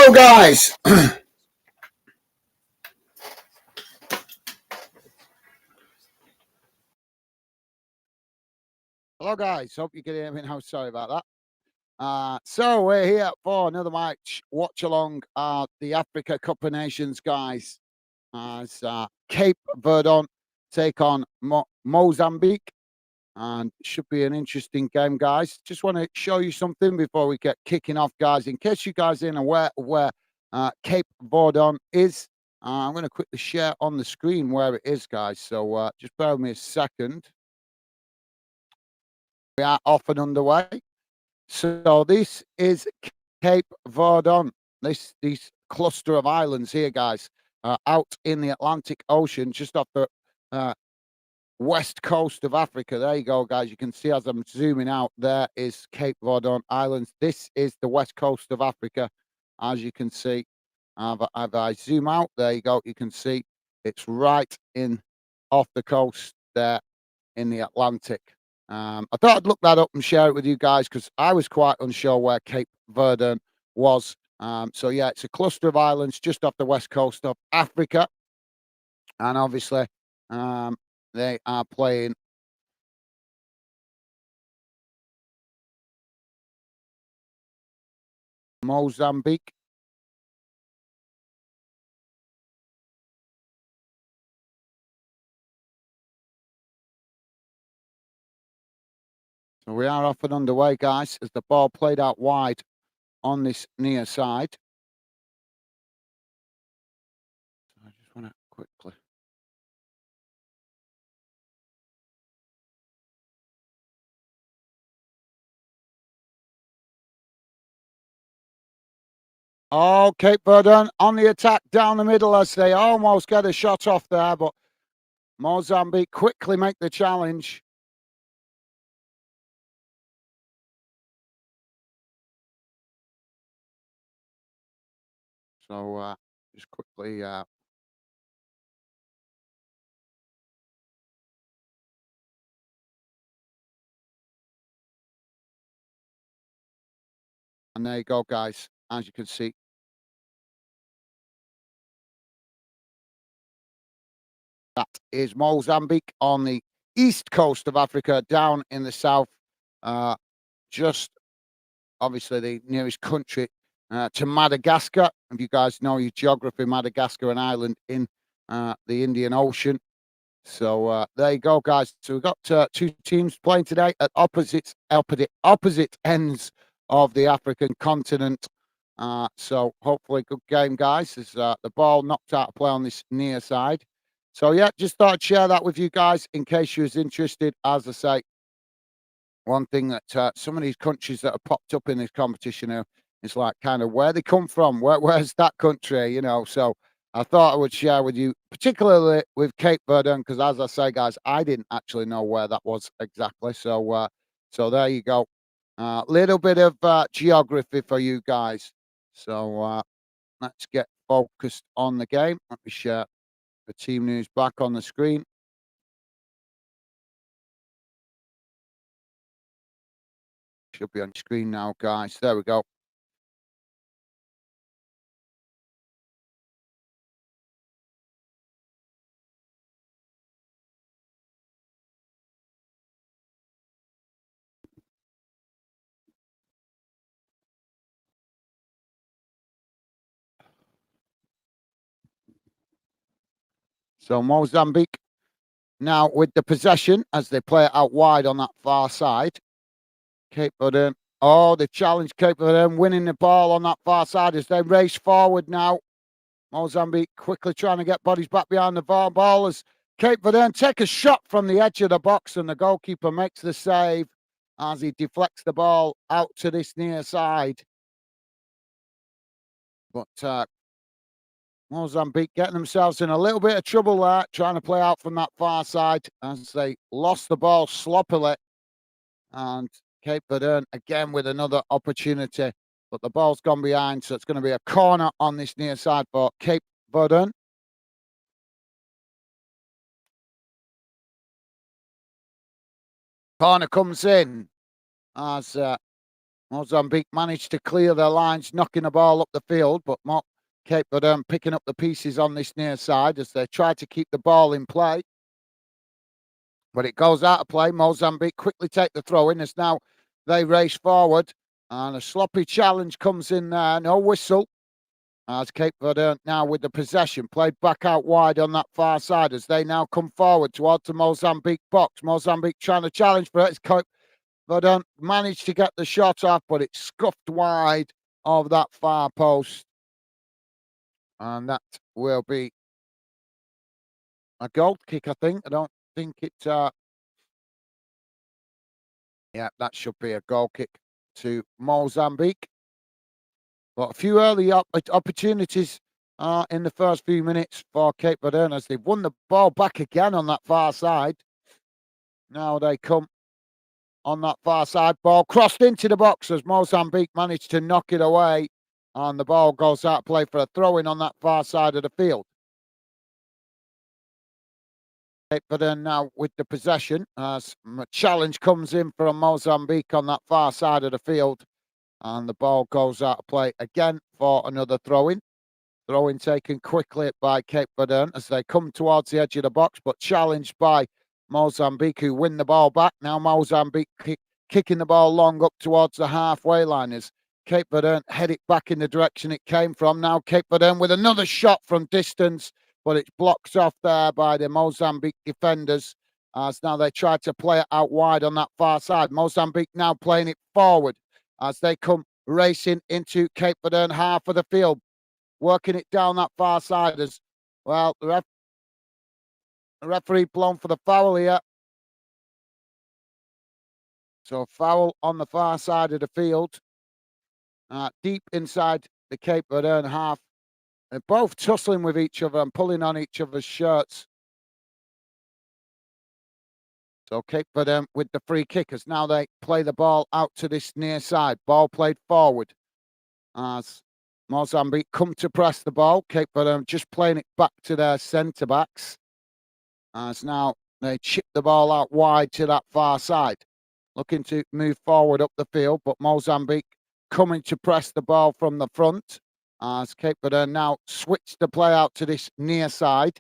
Hello, guys. Hello, guys. Hope you can hear me now. Sorry about that. So we're here for another match. Watch along the Africa Cup of Nations, guys. As Cape Verde take on Mozambique, and it should be an interesting game, guys. Just want to show you something before we get kicking off, guys. In case you guys ain't aware of where Cape Verde is, I'm going to quickly share on the screen where it is, guys. So just bear with me a second. We are off and underway. So this is Cape Verde. This cluster of islands here, guys, out in the Atlantic Ocean, just off the uh, west coast of Africa. There you go, guys. You can see as I'm zooming out, there is Cape Verde Islands. This is the west coast of Africa, as you can see. As I zoom out, there you go. You can see it's right in off the coast there in the Atlantic. I thought I'd look that up and share it with you guys because I was quite unsure where Cape Verde was. So yeah, it's a cluster of islands just off the west coast of Africa, and obviously they are playing Mozambique. So we are off and underway, guys, as the ball played out wide on this near side. So I just want to quickly. Oh, Cape Verde on the attack down the middle as they almost get a shot off there, but Mozambique quickly make the challenge. So just quickly. And there you go, guys. As you can see, that is Mozambique on the east coast of Africa, down in the south. Just obviously the nearest country to Madagascar. If you guys know your geography, Madagascar, an island in the Indian Ocean. So there you go, guys. So we've got two teams playing today at opposite ends of the African continent. So hopefully, good game, guys. As the ball knocked out of play on this near side. So yeah, just thought I'd share that with you guys in case you was interested. As I say, one thing that some of these countries that have popped up in this competition now is like kind of where they come from. Where's that country? So I thought I would share with you, particularly with Cape Verde, because as I say, guys, I didn't actually know where that was exactly. So there you go. A little bit of geography for you guys. So let's get focused on the game. Let me share the team news back on the screen. Should be on screen now, guys. There we go. So Mozambique now with the possession as they play it out wide on that far side. Cape Verde. Oh, they challenge Cape Verde, winning the ball on that far side as they race forward now. Mozambique quickly trying to get bodies back behind the ball as Cape Verde take a shot from the edge of the box and the goalkeeper makes the save as he deflects the ball out to this near side. But Mozambique getting themselves in a little bit of trouble there, trying to play out from that far side as they lost the ball sloppily. And Cape Verde again with another opportunity, but the ball's gone behind, so it's going to be a corner on this near side for Cape Verde. Corner comes in as Mozambique managed to clear their lines, knocking the ball up the field, but Cape Verde picking up the pieces on this near side as they try to keep the ball in play. But it goes out of play. Mozambique quickly take the throw in as now they race forward. And a sloppy challenge comes in there. No whistle. As Cape Verde now with the possession, played back out wide on that far side as they now come forward towards the Mozambique box. Mozambique trying to challenge for it. It's Cape Verde managed to get the shot off, but it's scuffed wide of that far post. And that will be a goal kick, I think. I don't think it... yeah, that should be a goal kick to Mozambique. But a few early opportunities in the first few minutes for Cape Verde as they've won the ball back again on that far side. Now they come on that far side. Ball crossed into the box as Mozambique managed to knock it away. And the ball goes out play for a throw-in on that far side of the field. Cape Verde now with the possession as a challenge comes in from Mozambique on that far side of the field. And the ball goes out of play again for another throw-in. Throw-in taken quickly by Cape Verde as they come towards the edge of the box, but challenged by Mozambique, who win the ball back. Now Mozambique kicking the ball long up towards the halfway line as Cape Verde head it back in the direction it came from. Now Cape Verde with another shot from distance, but it's blocked off there by the Mozambique defenders as now they try to play it out wide on that far side. Mozambique now playing it forward as they come racing into Cape Verde half of the field, working it down that far side as well. The referee blown for the foul here. So foul on the far side of the field, deep inside the Cape Verde half. They're both tussling with each other and pulling on each other's shirts. So Cape Verde with the free kick as now they play the ball out to this near side. Ball played forward as Mozambique come to press the ball. Cape Verde just playing it back to their centre backs as now they chip the ball out wide to that far side, looking to move forward up the field, but Mozambique coming to press the ball from the front as Cape Verde now switch the play out to this near side,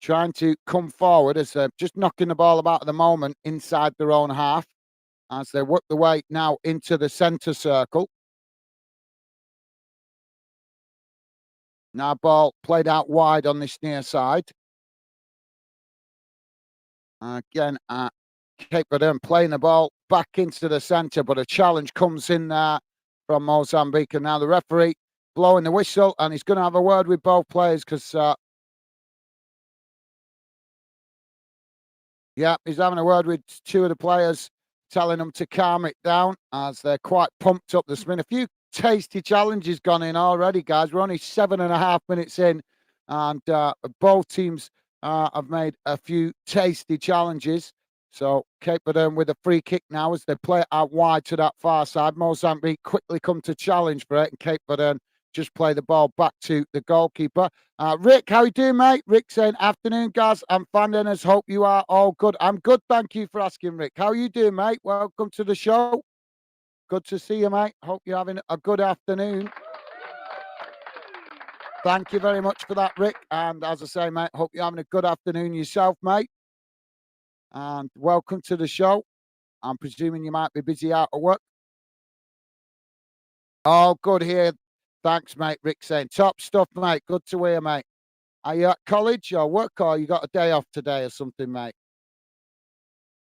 trying to come forward as they're just knocking the ball about at the moment inside their own half as they work their way now into the centre circle. Now ball played out wide on this near side. Again, Cape Verde playing the ball back into the centre, but a challenge comes in there from Mozambique. And now the referee blowing the whistle, and he's going to have a word with both players because, yeah, he's having a word with two of the players, telling them to calm it down as they're quite pumped up. There's been a few tasty challenges gone in already, guys. We're only 7.5 minutes in, and both teams have made a few tasty challenges. So Cape Verde with a free kick now as they play it out wide to that far side. Mozambique quickly come to challenge for it, and Cape Verde just play the ball back to the goalkeeper. Rick, how you doing, mate? Rick saying, afternoon, guys. I'm Fandeners. Hope you are all good. I'm good, thank you for asking, Rick. How are you doing, mate? Welcome to the show. Good to see you, mate. Hope you're having a good afternoon. Thank you very much for that, Rick. And as I say, mate, hope you're having a good afternoon yourself, mate. And welcome to the show. I'm presuming you might be busy out at work. Oh, good here. Thanks, mate. Rick saying, top stuff, mate. Good to hear, mate. Are you at college or work, or you got a day off today or something, mate?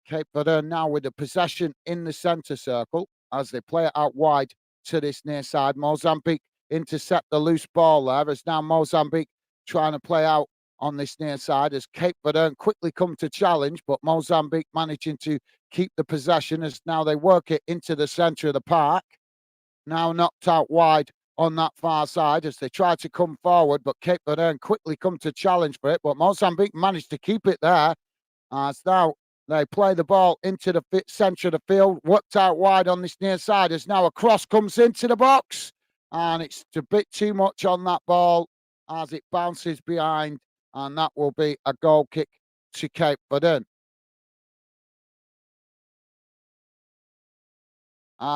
Cape Verde now with the possession in the centre circle as they play it out wide to this near side. Mozambique intercept the loose ball there as now Mozambique trying to play out on this near side as Cape Verde quickly come to challenge, but Mozambique managing to keep the possession as now they work it into the centre of the park. Now knocked out wide on that far side as they try to come forward, but Cape Verde quickly come to challenge for it, but Mozambique managed to keep it there as now they play the ball into the centre of the field, worked out wide on this near side as now a cross comes into the box, and it's a bit too much on that ball as it bounces behind, and that will be a goal kick to Cape Verde.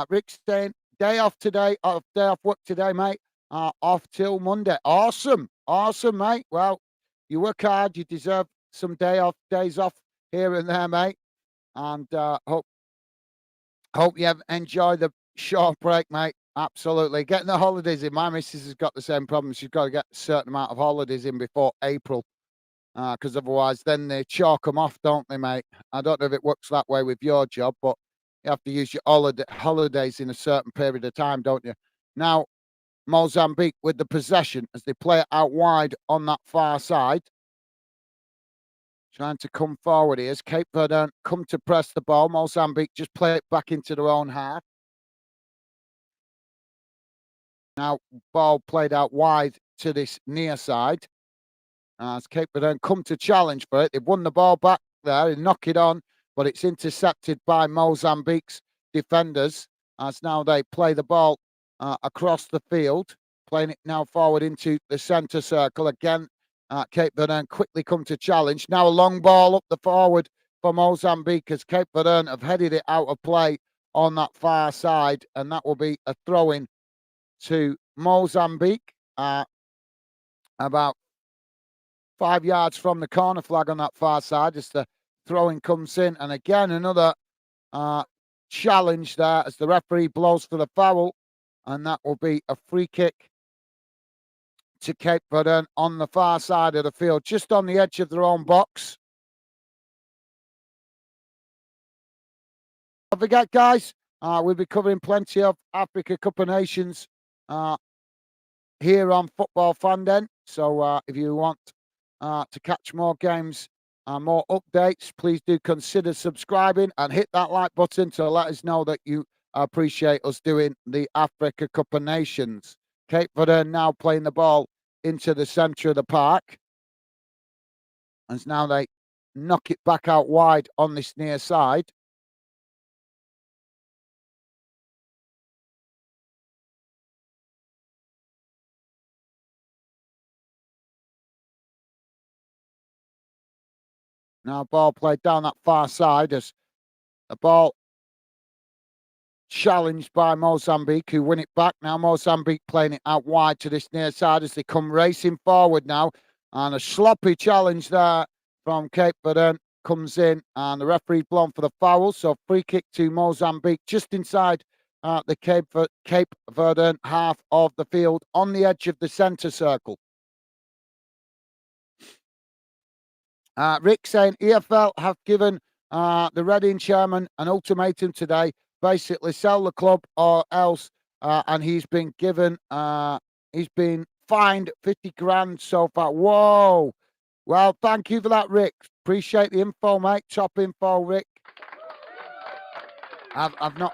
Rick saying, day off today. Day off work today, mate. Off till Monday. Awesome, awesome, mate. Well, you work hard. You deserve some days off here and there, mate. And hope you have enjoyed the short break, mate. Absolutely. Getting the holidays in. My missus has got the same problem. She's got to get a certain amount of holidays in before April, because otherwise then they chalk them off, don't they, mate? I don't know if it works that way with your job, but you have to use your holidays in a certain period of time, don't you? Now, Mozambique with the possession as they play it out wide on that far side. Trying to come forward here as Cape Verde come to press the ball. Mozambique just play it back into their own half. Now, ball played out wide to this near side. As Cape Verde come to challenge for it. They've won the ball back there and knock it on, but it's intercepted by Mozambique's defenders. As now they play the ball across the field, playing it now forward into the centre circle. Again, Cape Verde quickly come to challenge. Now a long ball up the forward for Mozambique as Cape Verde have headed it out of play on that far side, and that will be a throw-in to Mozambique. About 5 yards from the corner flag on that far side as the throw-in comes in. And again, another challenge there as the referee blows for the foul. And that will be a free kick to Cape Verde on the far side of the field, just on the edge of their own box. Don't forget, guys, we'll be covering plenty of Africa Cup of Nations here on Football Fan Den. So if you want to catch more games and more updates, please do consider subscribing and hit that like button to let us know that you appreciate us doing the Africa Cup of Nations. Cape Verde now playing the ball into the centre of the park. As now they knock it back out wide on this near side. Now ball played down that far side as the ball challenged by Mozambique, who win it back. Now Mozambique playing it out wide to this near side as they come racing forward now. And a sloppy challenge there from Cape Verde comes in, and the referee blown for the foul. So free kick to Mozambique just inside the Cape Verde half of the field on the edge of the centre circle. Rick saying EFL have given the Reading chairman an ultimatum today. Basically, sell the club or else, and he's been fined 50 grand so far. Whoa! Well, thank you for that, Rick. Appreciate the info, mate. Top info, Rick. I've not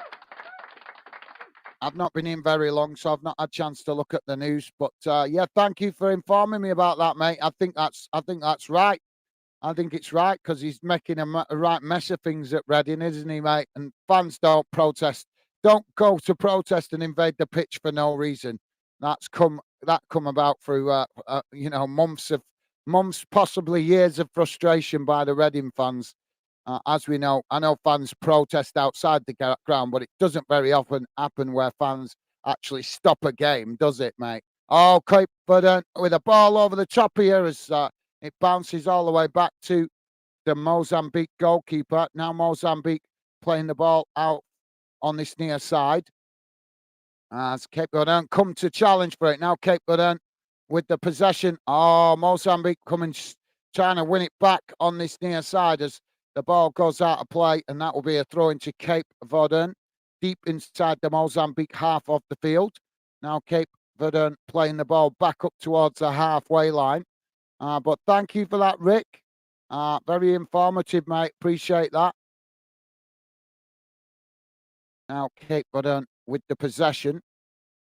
been in very long, so I've not had a chance to look at the news. But yeah, thank you for informing me about that, mate. I think that's right. I think it's right because he's making a right mess of things at Reading, isn't he, mate? And fans don't protest. Don't go to protest and invade the pitch for no reason. That's come about through months, possibly years of frustration by the Reading fans. As we know, I know fans protest outside the ground, but it doesn't very often happen where fans actually stop a game, does it, mate? Oh, Cape Verde with a ball over the top here as it bounces all the way back to the Mozambique goalkeeper. Now Mozambique playing the ball out on this near side. As Cape Verde come to challenge for it. Now Cape Verde with the possession. Oh, Mozambique coming, trying to win it back on this near side as the ball goes out of play. And that will be a throw into Cape Verde, deep inside the Mozambique half of the field. Now Cape Verde playing the ball back up towards the halfway line. But thank you for that, Rick. Very informative, mate. Appreciate that. Now Cape Verde with the possession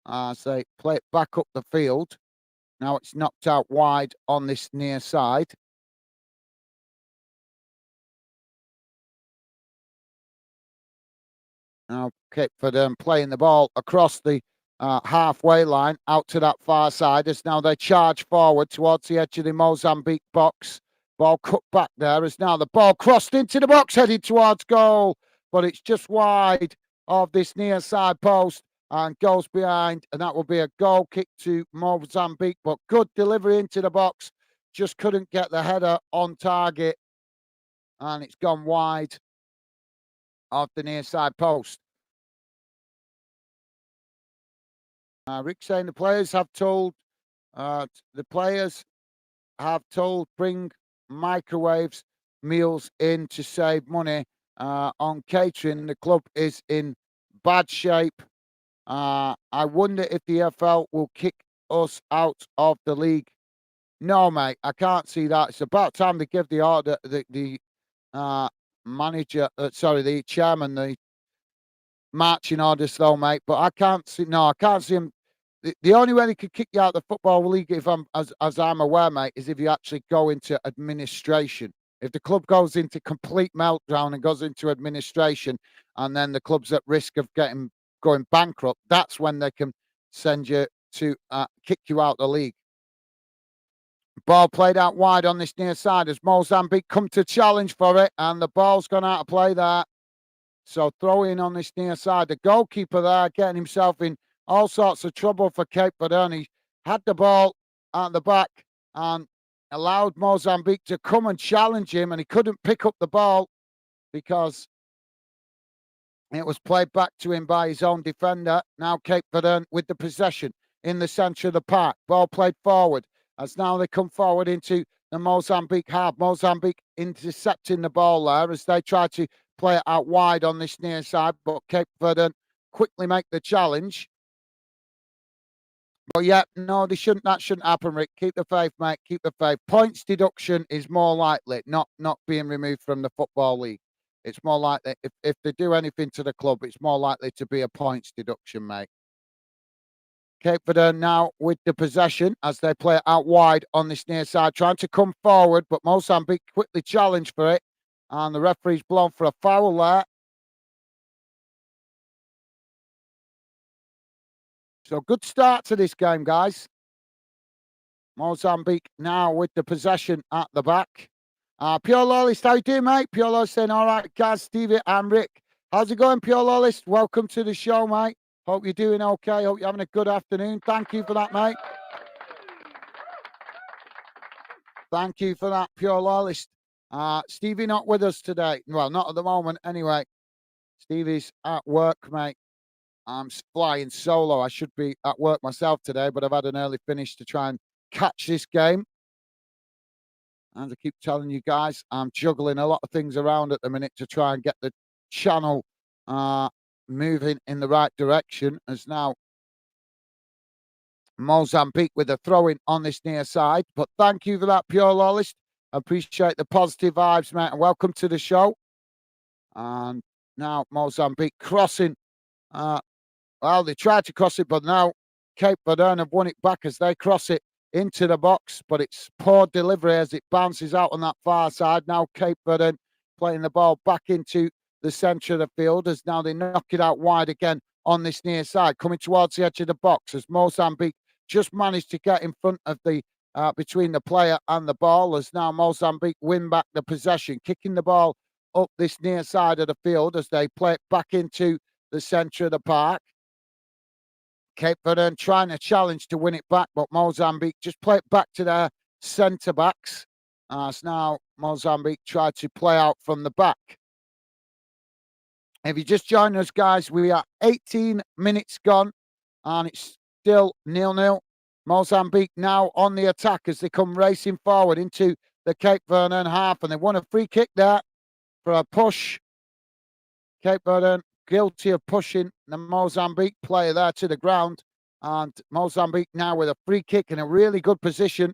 as they play it back up the field. Now it's knocked out wide on this near side. Now Cape Verde playing the ball across the halfway line out to that far side as now they charge forward towards the edge of the Mozambique box. Ball cut back there as now the ball crossed into the box headed towards goal, but it's just wide of this near side post. and goes behind, and that will be a goal kick to Mozambique. But good delivery into the box, just couldn't get the header on target, and it's gone wide off the near side post. Rick saying the players have told bring microwaves meals in to save money on catering. The club is in bad shape. I wonder if the FL will kick us out of the league. No, mate, I can't see that. It's about time to give the order, the uh, manager, the chairman, the marching orders, though, mate. But I can't see. No, I can't see him. The only way they could kick you out of the football league, if I'm as I'm aware, mate, is if you actually go into administration. If the club goes into complete meltdown and goes into administration, and then the club's at risk of going bankrupt, that's when they can send you to kick you out the league. Ball played out wide on this near side as Mozambique come to challenge for it, and the ball's gone out of play there. So throw in on this near side. The goalkeeper there getting himself in all sorts of trouble for Cape Verde. He had the ball at the back and allowed Mozambique to come and challenge him, and he couldn't pick up the ball because it was played back to him by his own defender. Now Cape Verde with the possession in the centre of the park. Ball played forward as now they come forward into the Mozambique half. Mozambique intercepting the ball there as they try to play it out wide on this near side, but Cape Verde quickly make the challenge. But yeah, no, that shouldn't happen, Rick. Keep the faith, mate. Keep the faith. Points deduction is more likely, not being removed from the Football League. It's more likely, if they do anything to the club, it's more likely to be a points deduction, mate. Cape Verde now with the possession as they play it out wide on this near side, trying to come forward, but Mozambique quickly challenged for it, and the referee's blown for a foul there. So good start to this game, guys. Mozambique now with the possession at the back. Pure Lawless, how you doing, mate? Pure Lawless saying, all right, Gaz, Stevie, and Rick. How's it going, Pure Lawless? Welcome to the show, mate. Hope you're doing okay. Hope you're having a good afternoon. Thank you for that, mate. Thank you for that, Pure Lawless. Stevie not with us today. Well, not at the moment, anyway. Stevie's at work, mate. I'm flying solo. I should be at work myself today, but I've had an early finish to try and catch this game. And I keep telling you guys, I'm juggling a lot of things around at the minute to try and get the channel moving in the right direction. As now Mozambique with a throw-in on this near side. But thank you for that, Pure Lawless. I appreciate the positive vibes, mate. And welcome to the show. And now Mozambique crossing. Well, they tried to cross it, but now Cape Verde have won it back as they cross it into the box. But it's poor delivery as it bounces out on that far side. Now Cape Verde playing the ball back into the centre of the field as now they knock it out wide again on this near side, coming towards the edge of the box as Mozambique just managed to get in front of the between the player and the ball as now Mozambique win back the possession, kicking the ball up this near side of the field as they play it back into the centre of the park. Cape Verde trying to challenge to win it back, but Mozambique just play it back to their centre backs. So now Mozambique tried to play out from the back. If you just join us, guys, we are 18 minutes gone, and it's still 0-0. Mozambique now on the attack as they come racing forward into the Cape Verde half, and they won a free kick there for a push. Cape Verde guilty of pushing the Mozambique player there to the ground, and Mozambique now with a free kick in a really good position.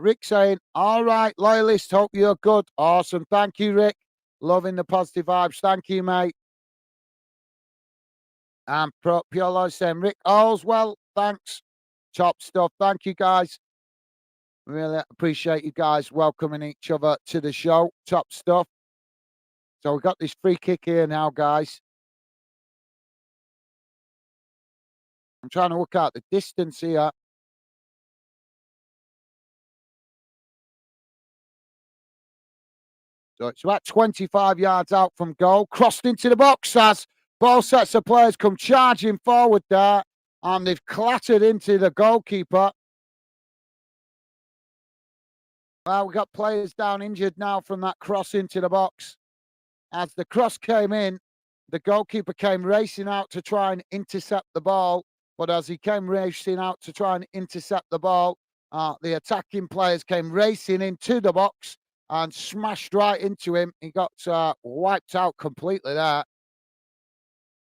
Rick saying, all right, loyalist, hope you're good. Awesome. Thank you, Rick. Loving the positive vibes. Thank you, mate. And Pure Lord saying, Rick, all's well. Thanks. Top stuff. Thank you, guys. Really appreciate you guys welcoming each other to the show. Top stuff. So we've got this free kick here now, guys. I'm trying to work out the distance here. So it's about 25 yards out from goal. Crossed into the box as both sets of players come charging forward there. And they've clattered into the goalkeeper. Well, we've got players down injured now from that cross into the box. As the cross came in, the goalkeeper came racing out to try and intercept the ball. But as he came racing out to try and intercept the ball, the attacking players came racing into the box and smashed right into him. He got wiped out completely there.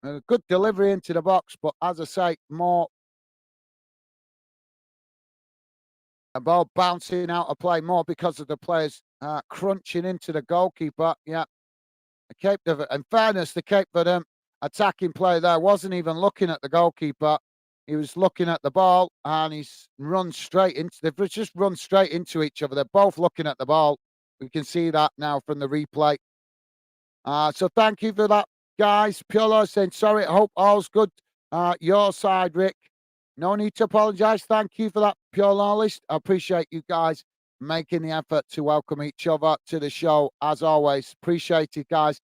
A good delivery into the box, but as I say, more a ball bouncing out of play more because of the players crunching into the goalkeeper. Yeah, in fairness, the Cape Verde attacking player there wasn't even looking at the goalkeeper. He was looking at the ball, and they've just run straight into each other. They're both looking at the ball. We can see that now from the replay. So thank you for that, guys. Piolo saying sorry. I hope all's good. Your side, Rick. No need to apologise. Thank you for that, Piolo list. I appreciate you guys making the effort to welcome each other to the show. As always, appreciate it, guys.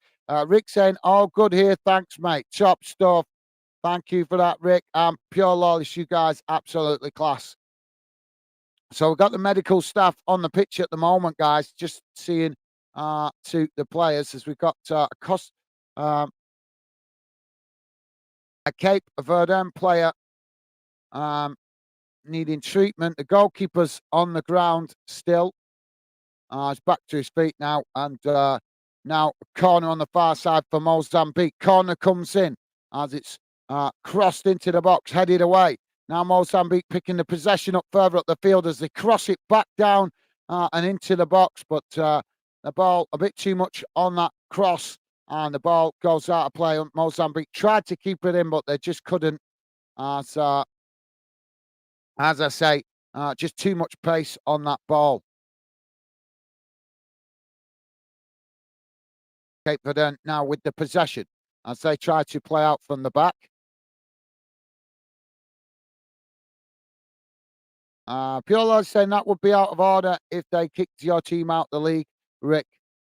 Rick saying all good here. Thanks, mate. Top stuff. Thank you for that, Rick. Pure Lawless, you guys, absolutely class. So we've got the medical staff on the pitch at the moment, guys, just seeing to the players as we've got a Cape Verde player needing treatment. The goalkeeper's on the ground still. He's back to his feet now, and now corner on the far side for Mozambique. Corner comes in as it's crossed into the box, headed away. Now Mozambique picking the possession up further up the field as they cross it back down and into the box, but the ball a bit too much on that cross, and the ball goes out of play. Mozambique tried to keep it in, but they just couldn't. As I say, just too much pace on that ball. Cape Verde now with the possession as they try to play out from the back. Piolo saying that would be out of order if they kicked your team out the league, Rick.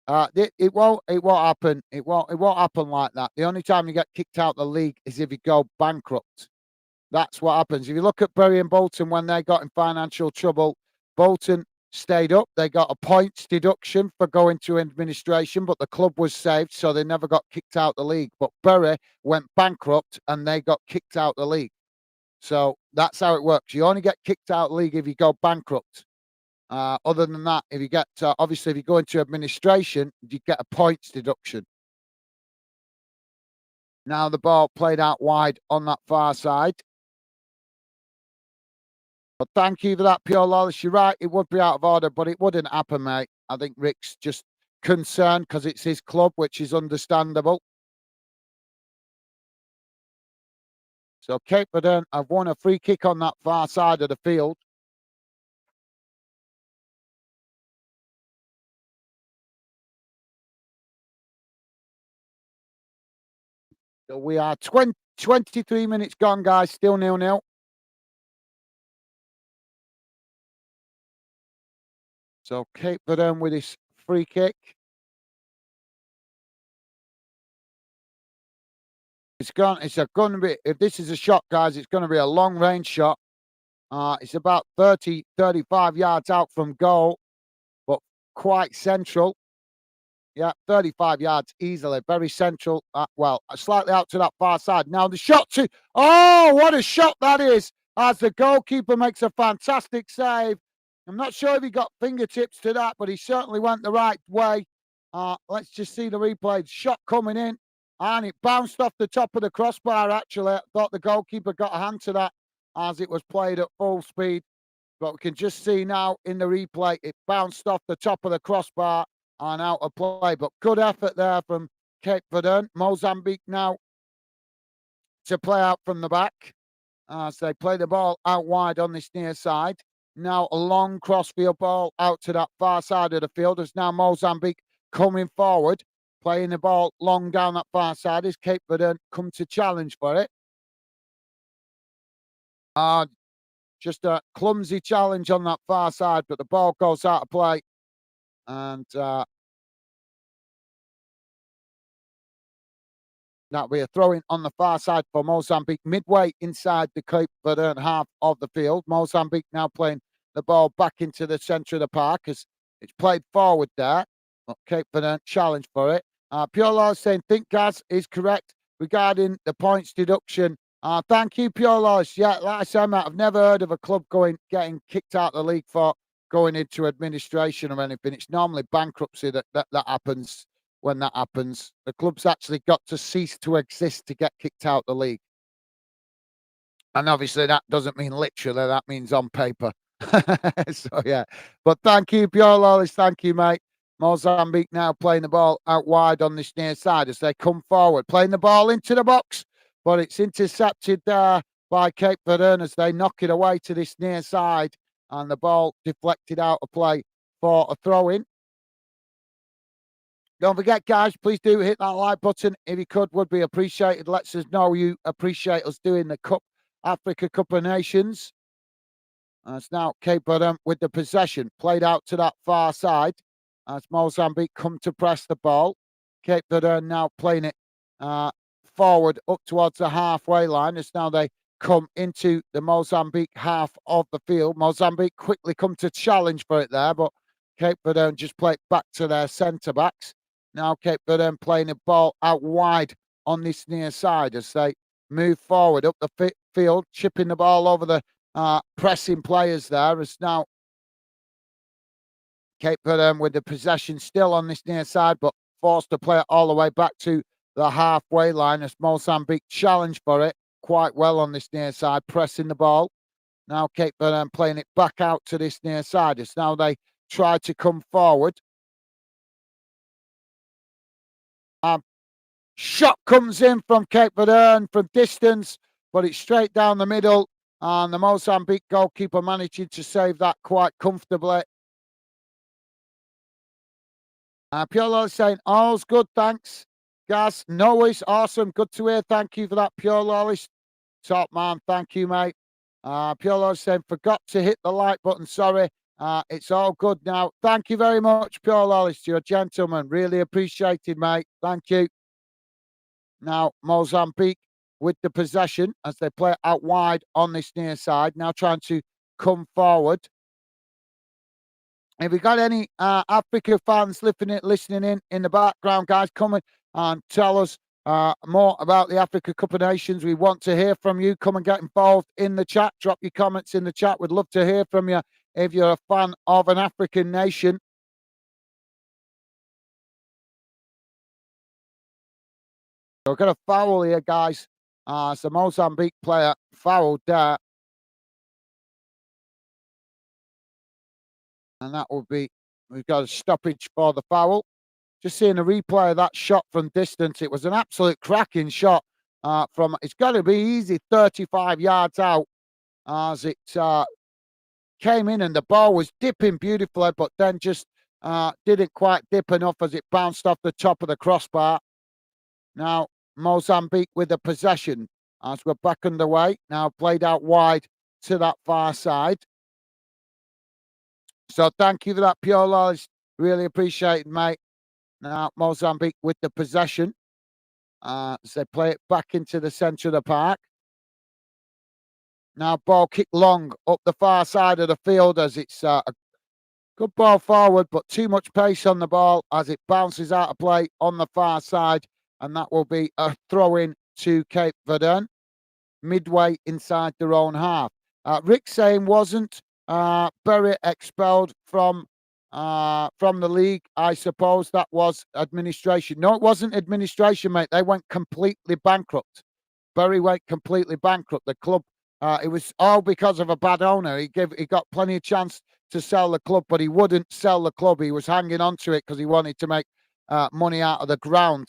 It won't happen. It won't happen like that. The only time you get kicked out the league is if you go bankrupt. That's what happens. If you look at Bury and Bolton when they got in financial trouble, Bolton stayed up. They got a points deduction for going to administration, but the club was saved, so they never got kicked out the league. But Bury went bankrupt and they got kicked out the league. So that's how it works. You only get kicked out of the league if you go bankrupt. Other than that, if you get obviously if you go into administration, you get a points deduction. Now the ball played out wide on that far side. But thank you for that, Pure Lawless. You're right, it would be out of order, but it wouldn't happen, mate. I think Rick's just concerned because it's his club, which is understandable. So Cape Verde have won a free kick on that far side of the field. So we are 23 minutes gone, guys. Still 0-0. So Cape Verde with his free kick. It's going to be, if this is a shot, guys, it's going to be a long range shot. It's about 35 yards out from goal, but quite central. Yeah, 35 yards easily. Very central. Slightly out to that far side. Now the shot to, oh, what a shot that is, as the goalkeeper makes a fantastic save. I'm not sure if he got fingertips to that, but he certainly went the right way. Let's just see the replay. Shot coming in, and it bounced off the top of the crossbar, actually. I thought the goalkeeper got a hand to that as it was played at full speed. But we can just see now in the replay, it bounced off the top of the crossbar and out of play. But good effort there from Cape Verde. Mozambique now to play out from the back. So they play the ball out wide on this near side. Now a long crossfield ball out to that far side of the field. As now Mozambique coming forward, playing the ball long down that far side. As Cape Verde come to challenge for it. Just a clumsy challenge on that far side, but the ball goes out of play. And That'll be a throw-in on the far side for Mozambique, midway inside the Cape Verde half of the field. Mozambique now playing the ball back into the centre of the park as it's played forward there. But Cape Verde challenge for it. Pure Law saying, think Gaz is correct regarding the points deduction. Thank you, Pure Laws. Yeah, like I said, Matt, I've never heard of a club getting kicked out of the league for going into administration or anything. It's normally bankruptcy that happens. When that happens, the club's actually got to cease to exist to get kicked out the league. And obviously that doesn't mean literally, that means on paper. So yeah. But thank you, Pure Lawless. Thank you, mate. Mozambique now playing the ball out wide on this near side as they come forward, playing the ball into the box, but it's intercepted there by Cape Verde as they knock it away to this near side, and the ball deflected out of play for a throw-in. Don't forget, guys, please do hit that like button. If you could, would be appreciated. Lets us know you appreciate us doing the Africa Cup of Nations. It's now Cape Verde with the possession, played out to that far side as Mozambique come to press the ball. Cape Verde now playing it forward up towards the halfway line as now they come into the Mozambique half of the field. Mozambique quickly come to challenge for it there, but Cape Verde just play it back to their centre-backs. Now Cape Verde playing the ball out wide on this near side as they move forward up the field, chipping the ball over the pressing players there. As now Cape Verde with the possession still on this near side, but forced to play it all the way back to the halfway line as Mozambique challenge for it quite well on this near side, pressing the ball. Now Cape Verde playing it back out to this near side as now they try to come forward. Shot comes in from Cape Verde from distance, but it's straight down the middle, and the Mozambique goalkeeper managing to save that quite comfortably. Pure saying, all's good, thanks. Gaz, no worries, awesome, good to hear. Thank you for that, Pure Lawless. Top man, thank you, mate. Pure Lawless saying, forgot to hit the like button, sorry. It's all good now. Thank you very much, Pure Lawless. You're a gentleman. Really appreciated, mate. Thank you. Now, Mozambique with the possession as they play out wide on this near side. Now trying to come forward. If we got any Africa fans listening in the background, guys, come and tell us more about the Africa Cup of Nations. We want to hear from you. Come and get involved in the chat. Drop your comments in the chat. We'd love to hear from you if you're a fan of an African nation. So we've got a foul here, guys. It's the Mozambique player fouled there. And that will be, we've got a stoppage for the foul. Just seeing a replay of that shot from distance. It was an absolute cracking shot it's got to be easy 35 yards out as it came in and the ball was dipping beautifully, but then just didn't quite dip enough as it bounced off the top of the crossbar. Now, Mozambique with the possession as we're back underway. Now played out wide to that far side. So thank you for that, Pure Lawless. Really appreciate it, mate. Now Mozambique with the possession. As they play it back into the centre of the park. Now ball kick long up the far side of the field as it's a good ball forward, but too much pace on the ball as it bounces out of play on the far side. And that will be a throw-in to Cape Verde, midway inside their own half. Rick saying, wasn't Bury expelled from the league? I suppose that was administration. No, it wasn't administration, mate. They went completely bankrupt. Bury went completely bankrupt. The club, it was all because of a bad owner. He got plenty of chance to sell the club, but he wouldn't sell the club. He was hanging on to it because he wanted to make money out of the ground.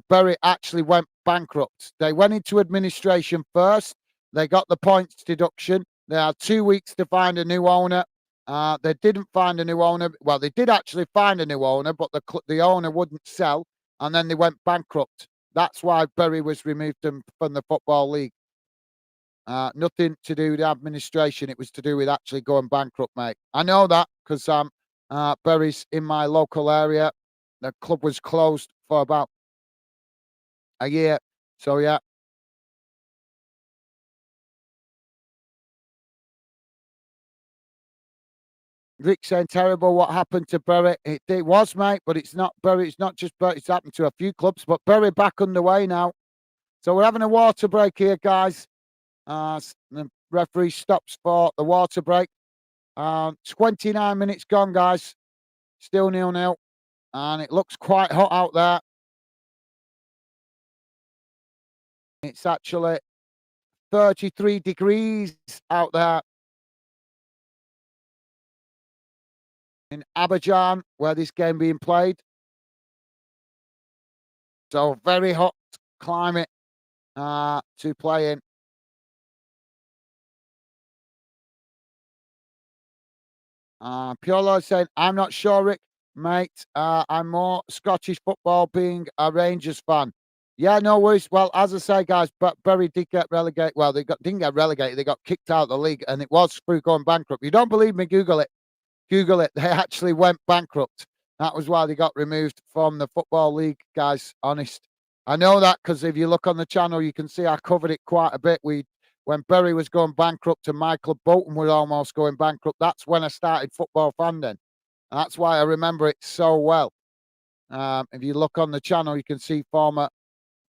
Bury actually went bankrupt. They went into administration first. They got the points deduction. They had 2 weeks to find a new owner. They didn't find a new owner. Well, they did actually find a new owner, but the owner wouldn't sell, and then they went bankrupt. That's why Bury was removed from the Football League. Nothing to do with administration. It was to do with actually going bankrupt, mate. I know that because Bury's in my local area. The club was closed for about a year. So yeah, Rick saying terrible. What happened to Bury? It was, mate, but it's not Bury. It's not just Bury. It's happened to a few clubs, but Bury back underway now. So we're having a water break here, guys. The referee stops for the water break. 29 minutes gone, guys. Still 0-0, and it looks quite hot out there. It's actually 33 degrees out there in Abidjan, where this game being played. So very hot climate to play in. Piolo saying, I'm not sure, Rick, mate. I'm more Scottish football being a Rangers fan. Yeah, no worries. Well, as I say, guys, but Bury did get relegated. Well, didn't get relegated. They got kicked out of the league, and it was through going bankrupt. You don't believe me? Google it. Google it. They actually went bankrupt. That was why they got removed from the Football League, guys. Honest. I know that because if you look on the channel, you can see I covered it quite a bit. When Bury was going bankrupt and my club Bolton were almost going bankrupt, that's when I started football fandom. And that's why I remember it so well. If you look on the channel, you can see former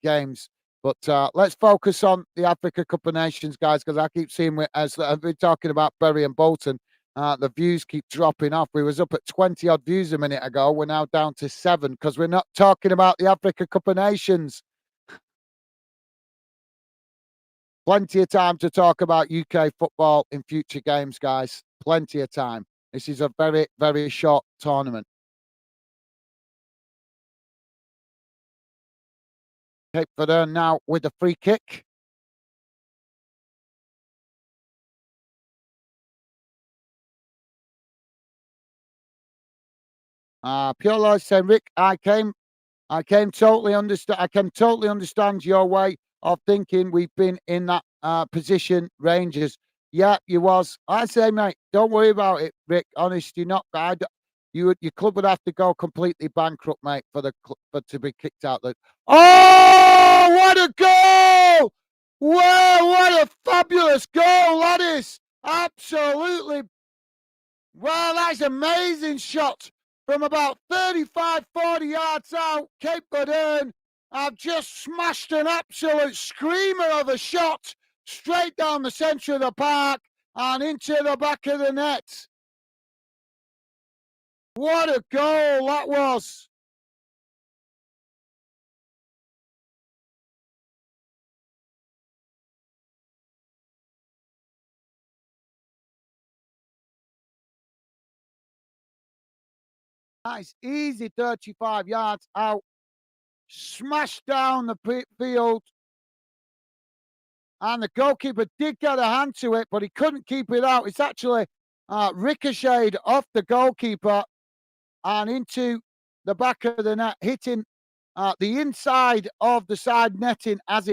games. But let's focus on the Africa Cup of Nations, guys, because I keep seeing as I've been talking about Bury and Bolton. The views keep dropping off. We was up at 20 odd views a minute ago. We're now down to 7 because we're not talking about the Africa Cup of Nations. Plenty of time to talk about UK football in future games, guys. Plenty of time. This is a very, very short tournament. Cape Verde now with a free kick. Pure Life saying, Rick, I can totally understand. I can totally understand your way of thinking. We've been in that position, Rangers. Yeah, you was. I say, mate, don't worry about it, Rick. Honest, you're not. Your club would have to go completely bankrupt, mate, for to be kicked out. Oh, what a goal! Wow, what a fabulous goal that is! Absolutely. Well, that's amazing shot from about 35, 40 yards out. Cape Verde have just smashed an absolute screamer of a shot straight down the centre of the park and into the back of the net. What a goal that was. Nice, easy 35 yards out. Smashed down the field. And the goalkeeper did get a hand to it, but he couldn't keep it out. It's actually ricocheted off the goalkeeper and into the back of the net, hitting the inside of the side netting as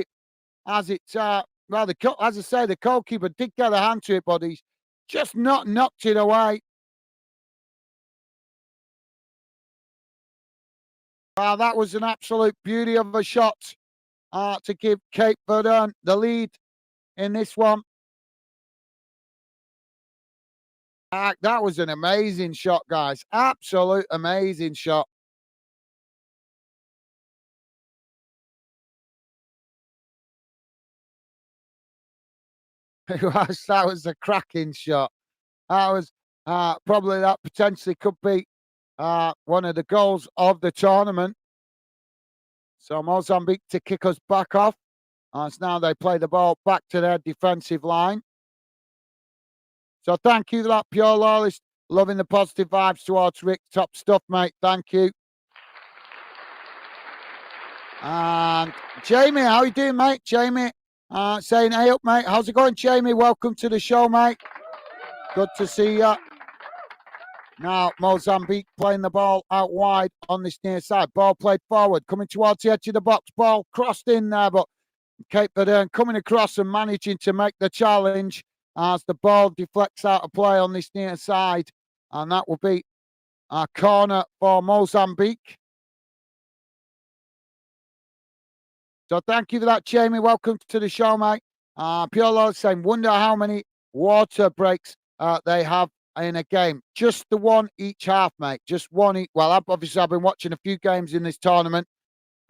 I say, the goalkeeper did get a hand to it, but he's just not knocked it away. That was an absolute beauty of a shot to give Cape Verde the lead in this one. That was an amazing shot, guys. Absolute amazing shot. That was a cracking shot. That was probably that potentially could be one of the goals of the tournament. So Mozambique to kick us back off. As now they play the ball back to their defensive line. So thank you for that, Pure Loyalist. Loving the positive vibes towards Rick. Top stuff, mate. Thank you. And Jamie, how you doing, mate? Jamie saying, hey up, mate. How's it going, Jamie? Welcome to the show, mate. Good to see you. Now, Mozambique playing the ball out wide on this near side. Ball played forward, coming towards the edge of the box. Ball crossed in there, but Cape Verde coming across and managing to make the challenge as the ball deflects out of play on this near side. And that will be a corner for Mozambique. So thank you for that, Jamie. Welcome to the show, mate. Pure Lord saying, wonder how many water breaks they have in a game. Just the one each half, mate. Just one each. Well, obviously, I've been watching a few games in this tournament.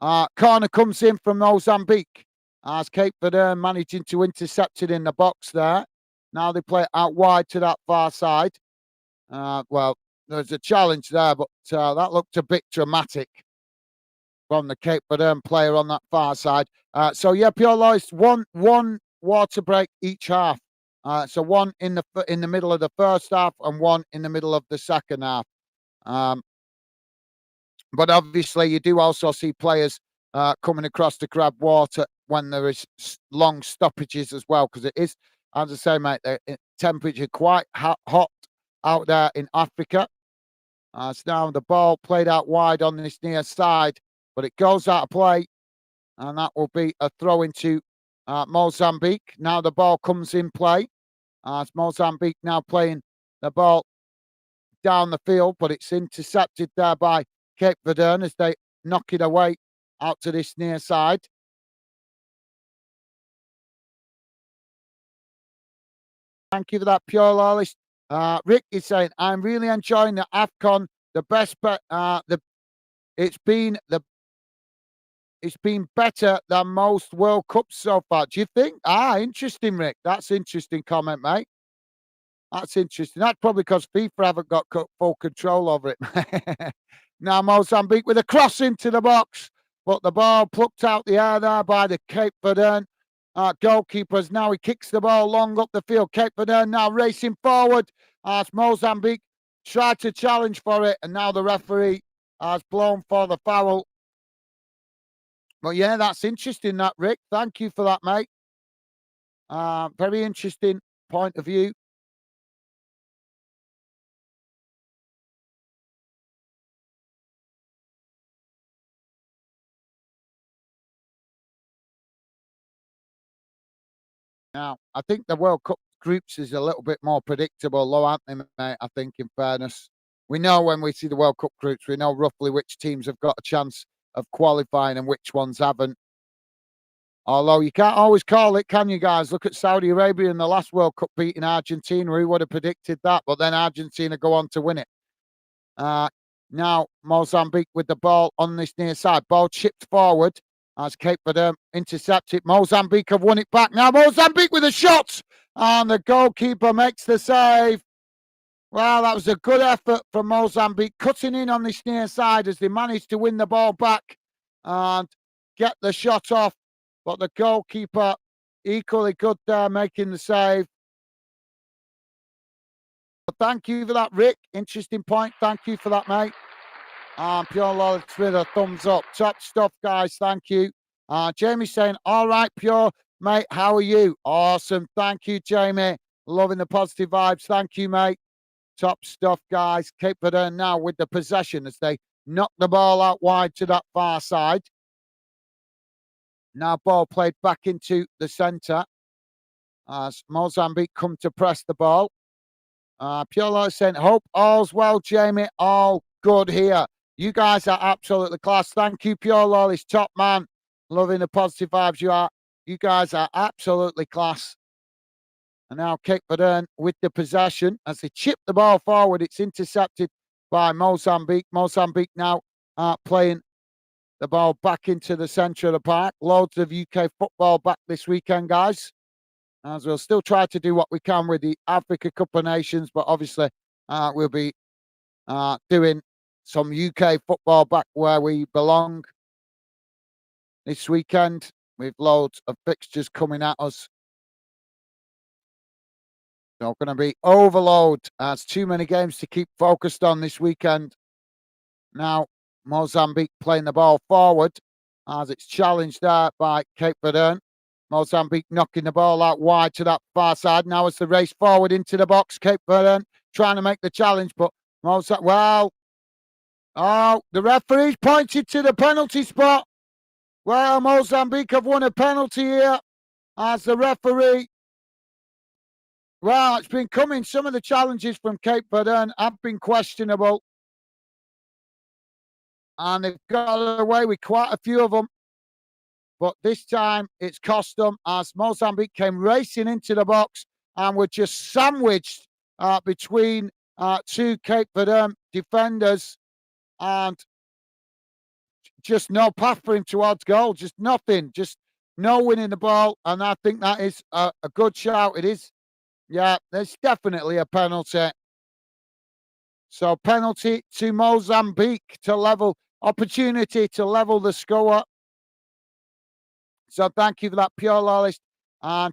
Corner comes in from Mozambique as Cape Verde managing to intercept it in the box there. Now they play it out wide to that far side. Well, there's a challenge there, but that looked a bit dramatic from the Cape Verde player on that far side. So yeah, Pure Lois, one water break each half. So one in the middle of the first half and one in the middle of the second half. But obviously, you do also see players coming across to grab water when there is long stoppages as well, because it is, as I say, mate, the temperature quite hot out there in Africa. So now the ball played out wide on this near side, but it goes out of play, and that will be a throw into Mozambique. Now the ball comes in play. It's Mozambique now playing the ball down the field, but it's intercepted there by Cape Verde as they knock it away out to this near side. Thank you for that, Pure Lawless. Rick is saying, I'm really enjoying the AFCON. The best bet. It's been better than most World Cups so far. Do you think? Interesting, Rick. That's interesting comment, mate. That's interesting. That's probably because FIFA haven't got full control over it. Now Mozambique with a cross into the box, but the ball plucked out the air there by the Cape Verde goalkeepers. Now he kicks the ball long up the field. Cape Verde now racing forward as Mozambique tried to challenge for it, and now the referee has blown for the foul. But yeah, that's interesting, that, Rick. Thank you for that, mate. Very interesting point of view. Now, I think the World Cup groups is a little bit more predictable, though, aren't they, mate? I think, in fairness. We know when we see the World Cup groups, we know roughly which teams have got a chance of qualifying and which ones haven't. Although you can't always call it, can you, guys? Look at Saudi Arabia in the last World Cup beating Argentina. Who would have predicted that? But then Argentina go on to win it. Now, Mozambique with the ball on this near side. Ball chipped forward as Cape Verde intercept it. Mozambique have won it back. Now, Mozambique with a shot. And the goalkeeper makes the save. Well, that was a good effort from Mozambique, cutting in on this near side as they managed to win the ball back and get the shot off. But the goalkeeper equally good there, making the save. But thank you for that, Rick. Interesting point. Thank you for that, mate. Pure Lawless with a thumbs up. Top stuff, guys. Thank you. Jamie saying, all right, Pure, mate, how are you? Awesome. Thank you, Jamie. Loving the positive vibes. Thank you, mate. Top stuff, guys. Cape Verde now with the possession as they knock the ball out wide to that far side. Now ball played back into the centre as Mozambique come to press the ball. Pure Lawless saying, hope all's well, Jamie. All good here. You guys are absolutely class. Thank you, Pure Lawless. Top man. Loving the positive vibes you are. You guys are absolutely class. And now Cape Verde with the possession as they chip the ball forward. It's intercepted by Mozambique. Mozambique now playing the ball back into the centre of the park. Loads of UK football back this weekend, guys. As we'll still try to do what we can with the Africa Cup of Nations, but obviously we'll be doing some UK football back where we belong this weekend with loads of fixtures coming at us. So going to be overload. That's too many games to keep focused on this weekend. Now Mozambique playing the ball forward as it's challenged there by Cape Verde. Mozambique knocking the ball out wide to that far side. Now it's the race forward into the box. Cape Verde trying to make the challenge, but Mozambique, well, the referee's pointed to the penalty spot. Well, Mozambique have won a penalty here as the referee. Well, it's been coming. Some of the challenges from Cape Verde have been questionable. And they've got away with quite a few of them. but this time it's cost them as Mozambique came racing into the box and were just sandwiched between two Cape Verde defenders, and just no path for him towards goal, just nothing, just no winning the ball. And I think that is a good shout. It is, yeah, there's definitely a penalty. So penalty to Mozambique to level, opportunity to level the score. So thank you for that, Pure Lawless.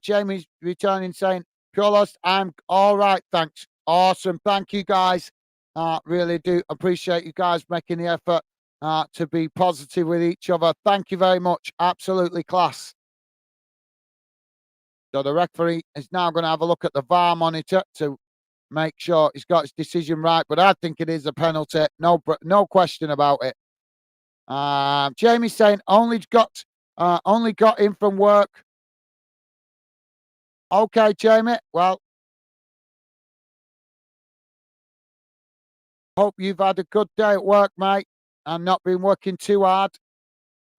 Jamie's returning saying, Pure Lawless, I'm all right, thanks. Awesome. Thank you, guys. Really do appreciate you guys making the effort to be positive with each other. Thank you very much. Absolutely class. So the referee is now going to have a look at the VAR monitor to make sure he's got his decision right. But I think it is a penalty. No question about it. Jamie's saying only got in from work. Okay, Jamie. Well, hope you've had a good day at work, mate, and not been working too hard.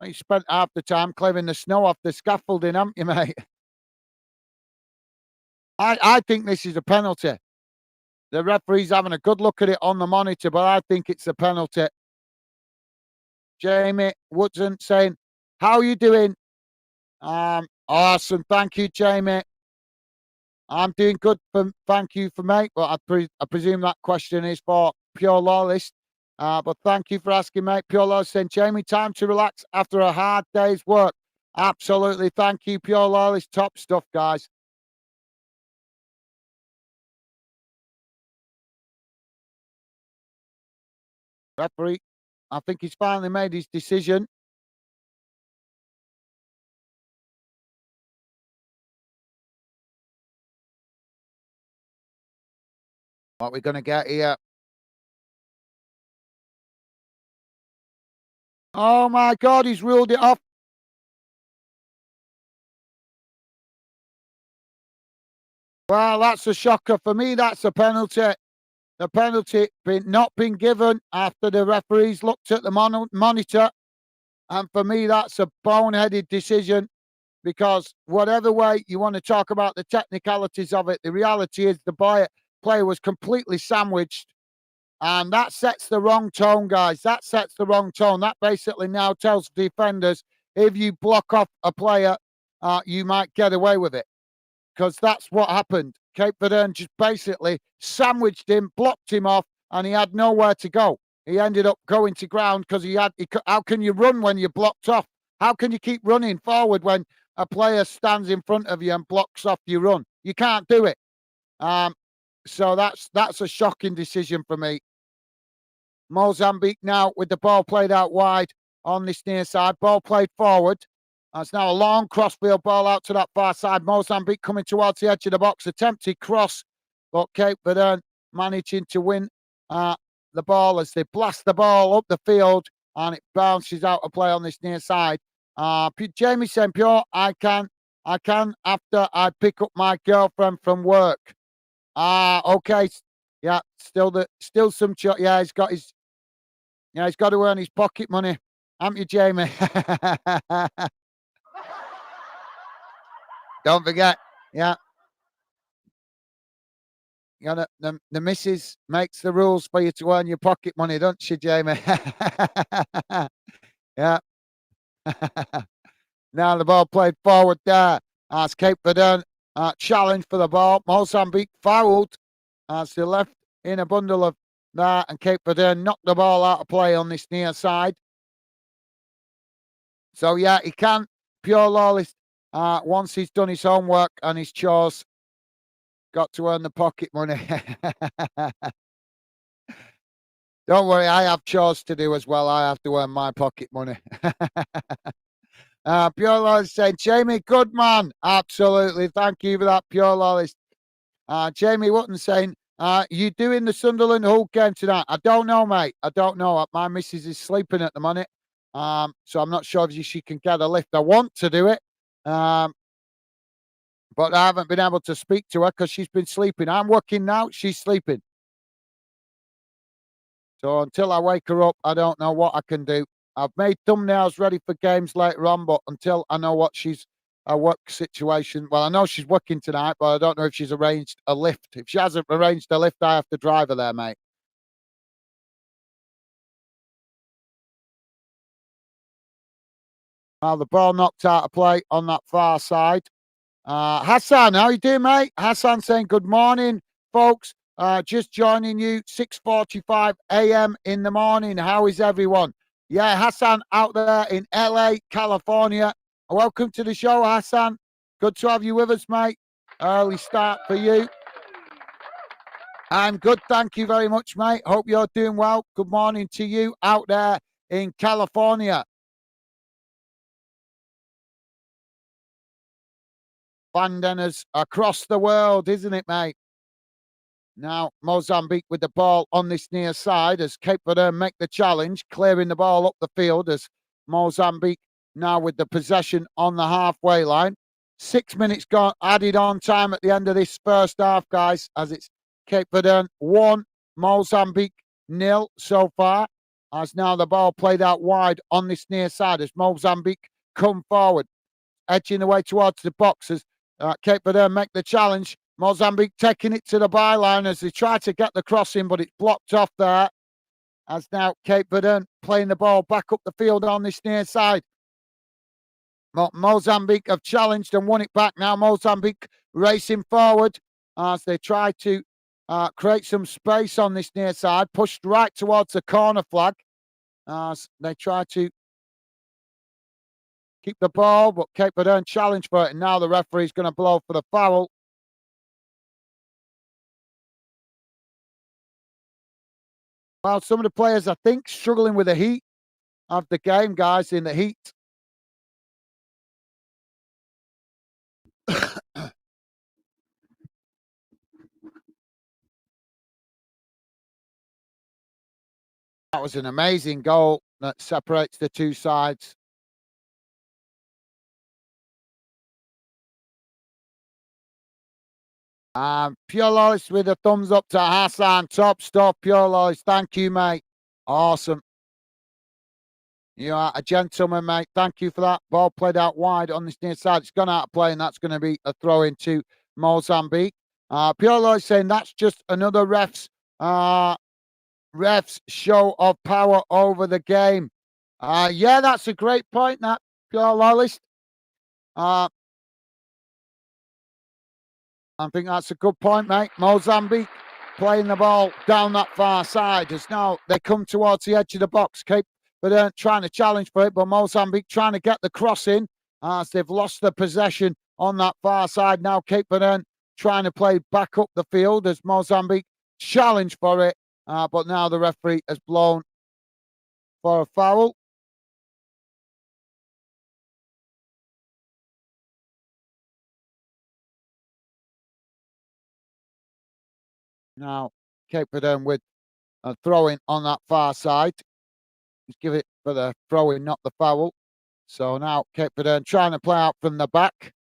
You spent half the time clearing the snow off the scaffolding, haven't you, mate? I think this is a penalty. The referee's having a good look at it on the monitor, but I think it's a penalty. Jamie Woodson saying, how are you doing? Awesome. Thank you, Jamie. I'm doing good. Thank you for mate. But I presume that question is for Pure Lawless. But thank you for asking, mate. Pure Lawless saying, Jamie, time to relax after a hard day's work. Absolutely. Thank you, Pure Lawless. Top stuff, guys. Referee, I think he's finally made his decision. What we're going to get here. Oh, my God, he's ruled it off. Well, that's a shocker. For me, that's a penalty. The penalty not been given after the referees looked at the monitor. And for me, that's a boneheaded decision, because whatever way you want to talk about the technicalities of it, the reality is the player was completely sandwiched. And that sets the wrong tone, guys. That sets the wrong tone. That basically now tells defenders, if you block off a player, you might get away with it. Because that's what happened. Cape Verde just basically sandwiched him, blocked him off, and he had nowhere to go. He ended up going to ground because how can you run when you're blocked off? How can you keep running forward when a player stands in front of you and blocks off your run? You can't do it. So that's a shocking decision for me. Mozambique now with the ball played out wide on this near side. Ball played forward. It's now a long crossfield ball out to that far side. Mozambique coming towards the edge of the box. Attempted cross, but Cape Verde managing to win the ball as they blast the ball up the field, and it bounces out of play on this near side. Jamie saying, Pure, I can after I pick up my girlfriend from work. Okay. Yeah, still some yeah, he's got to earn his pocket money. Haven't you, Jamie? Don't forget, yeah. You know, the missus makes the rules for you to earn your pocket money, don't she, Jamie? Yeah. Now the ball played forward there as Cape Verde challenge for the ball. Mozambique fouled as they left in a bundle of that, and Cape Verde knocked the ball out of play on this near side. So yeah, he can. Pure Lawless, once he's done his homework and his chores, got to earn the pocket money. Don't worry, I have chores to do as well. I have to earn my pocket money. Pure Lawless saying, Jamie, good man. Absolutely. Thank you for that, Pure Lawless. Jamie Wotton saying, you doing the Sunderland Hull game tonight? I don't know, mate. I don't know. My missus is sleeping at the minute. So I'm not sure if she can get a lift. I want to do it. But I haven't been able to speak to her because she's been sleeping. I'm working now. She's sleeping. So until I wake her up, I don't know what I can do. I've made thumbnails ready for games later on, but until I know what she's her work situation. Well, I know she's working tonight, but I don't know if she's arranged a lift. If she hasn't arranged a lift, I have to drive her there, mate. Now the ball knocked out of play on that far side. Hassan, how you doing, mate? Hassan saying good morning, folks. Just joining you, 6:45 a.m. in the morning. How is everyone? Yeah, Hassan out there in LA, California. Welcome to the show, Hassan. Good to have you with us, mate. Early start for you. I'm good, thank you very much, mate. Hope you're doing well. Good morning to you out there in California. Bandanas across the world, isn't it, mate? Now, Mozambique with the ball on this near side as Cape Verde make the challenge, clearing the ball up the field as Mozambique now with the possession on the halfway line. 6 minutes gone, added on time at the end of this first half, guys, as it's Cape Verde 1, Mozambique nil so far. As now the ball played out wide on this near side as Mozambique come forward, edging the way towards the boxes. Cape Verde make the challenge. Mozambique taking it to the byline as they try to get the crossing, but it's blocked off there. As now Cape Verde playing the ball back up the field on this near side. Mozambique have challenged and won it back. Now Mozambique racing forward as they try to create some space on this near side. Pushed right towards the corner flag as they try to keep the ball, but Cape Verde challenge for it. And now the referee's going to blow for the foul. Well, some of the players, I think, struggling with the heat of the game, guys, in the heat. That was an amazing goal that separates the two sides. Pure Lois with a thumbs up to Hassan. Top stuff, Pure Lois. Thank you, mate. Awesome. You are a gentleman, mate. Thank you for that. Ball played out wide on this near side. It's gone out of play, and that's going to be a throw into Mozambique. Pure Lois saying that's just another ref's show of power over the game. Yeah, that's a great point, that, Pure Loyalist. I think that's a good point, mate. Mozambique playing the ball down that far side as now they come towards the edge of the box. Cape Verde trying to challenge for it, but Mozambique trying to get the cross in as they've lost the possession on that far side. Now Cape Verde trying to play back up the field as Mozambique challenge for it, but now the referee has blown for a foul. Now Cape Verde with a throw-in on that far side. Let's give it for the throw-in, not the foul. So now Cape Verde trying to play out from the back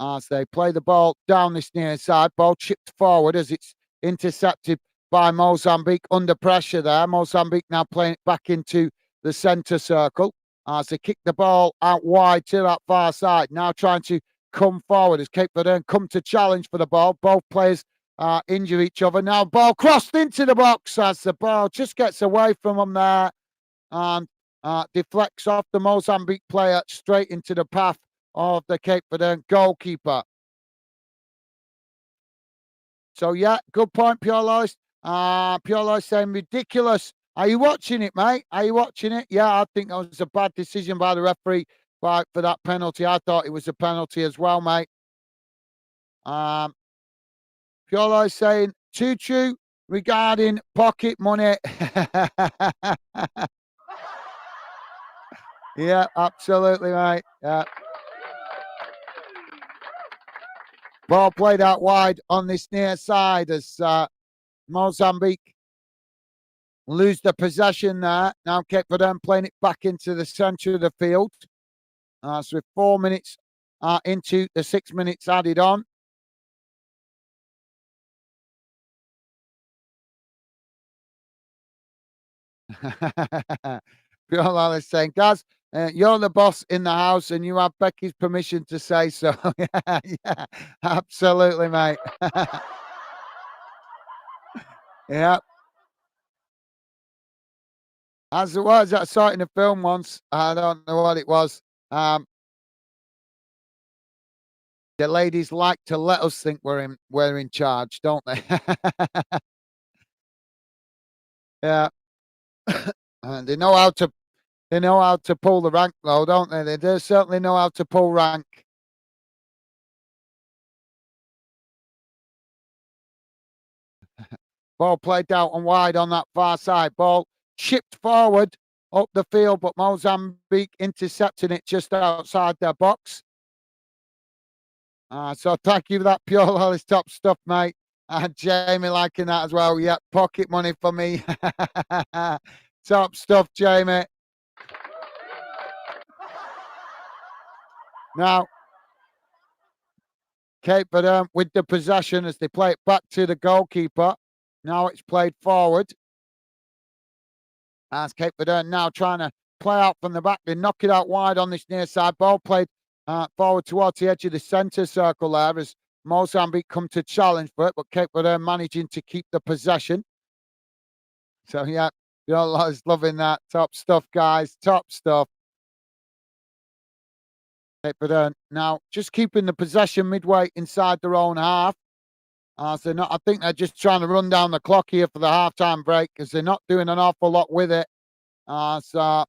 as they play the ball down this near side. Ball chipped forward as it's intercepted by Mozambique under pressure there. Mozambique now playing it back into the centre circle as they kick the ball out wide to that far side. Now trying to come forward as Cape Verde come to challenge for the ball. Both players injure each other. Now ball crossed into the box as the ball just gets away from them there and deflects off the Mozambique player straight into the path of the Cape Verde goalkeeper. So yeah, good point, Pure Lois. Pure Lois saying ridiculous. Are you watching it, mate? Are you watching it? Yeah, I think that was a bad decision by the referee for that penalty. I thought it was a penalty as well, mate. Pure Lois saying choo choo regarding pocket money. Yeah, absolutely, mate. Yeah. Ball played out wide on this near side as Mozambique lose the possession there. Now Cape Verde playing it back into the centre of the field. So with 4 minutes into the 6 minutes added on. Pure Alice saying, Gaz, you're the boss in the house and you have Becky's permission to say so. Yeah, yeah, absolutely, mate. Yeah, as it was. I saw it in a film once. I don't know what it was. Um, the ladies like to let us think we're in charge, don't they? Yeah. And they know how to pull the rank though, don't they? They do certainly know how to pull rank. Ball played out and wide on that far side. Ball chipped forward up the field, but Mozambique intercepting it just outside their box. So thank you for that, Pure Lolly's top stuff, mate. And Jamie liking that as well. Yep, pocket money for me. Top stuff, Jamie. Now, Cape Verde with the possession as they play it back to the goalkeeper. Now it's played forward. As Cape Verde now trying to play out from the back. They knock it out wide on this near side. Ball played forward towards the edge of the centre circle there as Mozambique come to challenge for it, but Cape Verde managing to keep the possession. So, yeah, I was loving that. Top stuff, guys. Top stuff. Cape Verde now just keeping the possession midway inside their own half. So not, I think they're just trying to run down the clock here for the halftime break because they're not doing an awful lot with it. So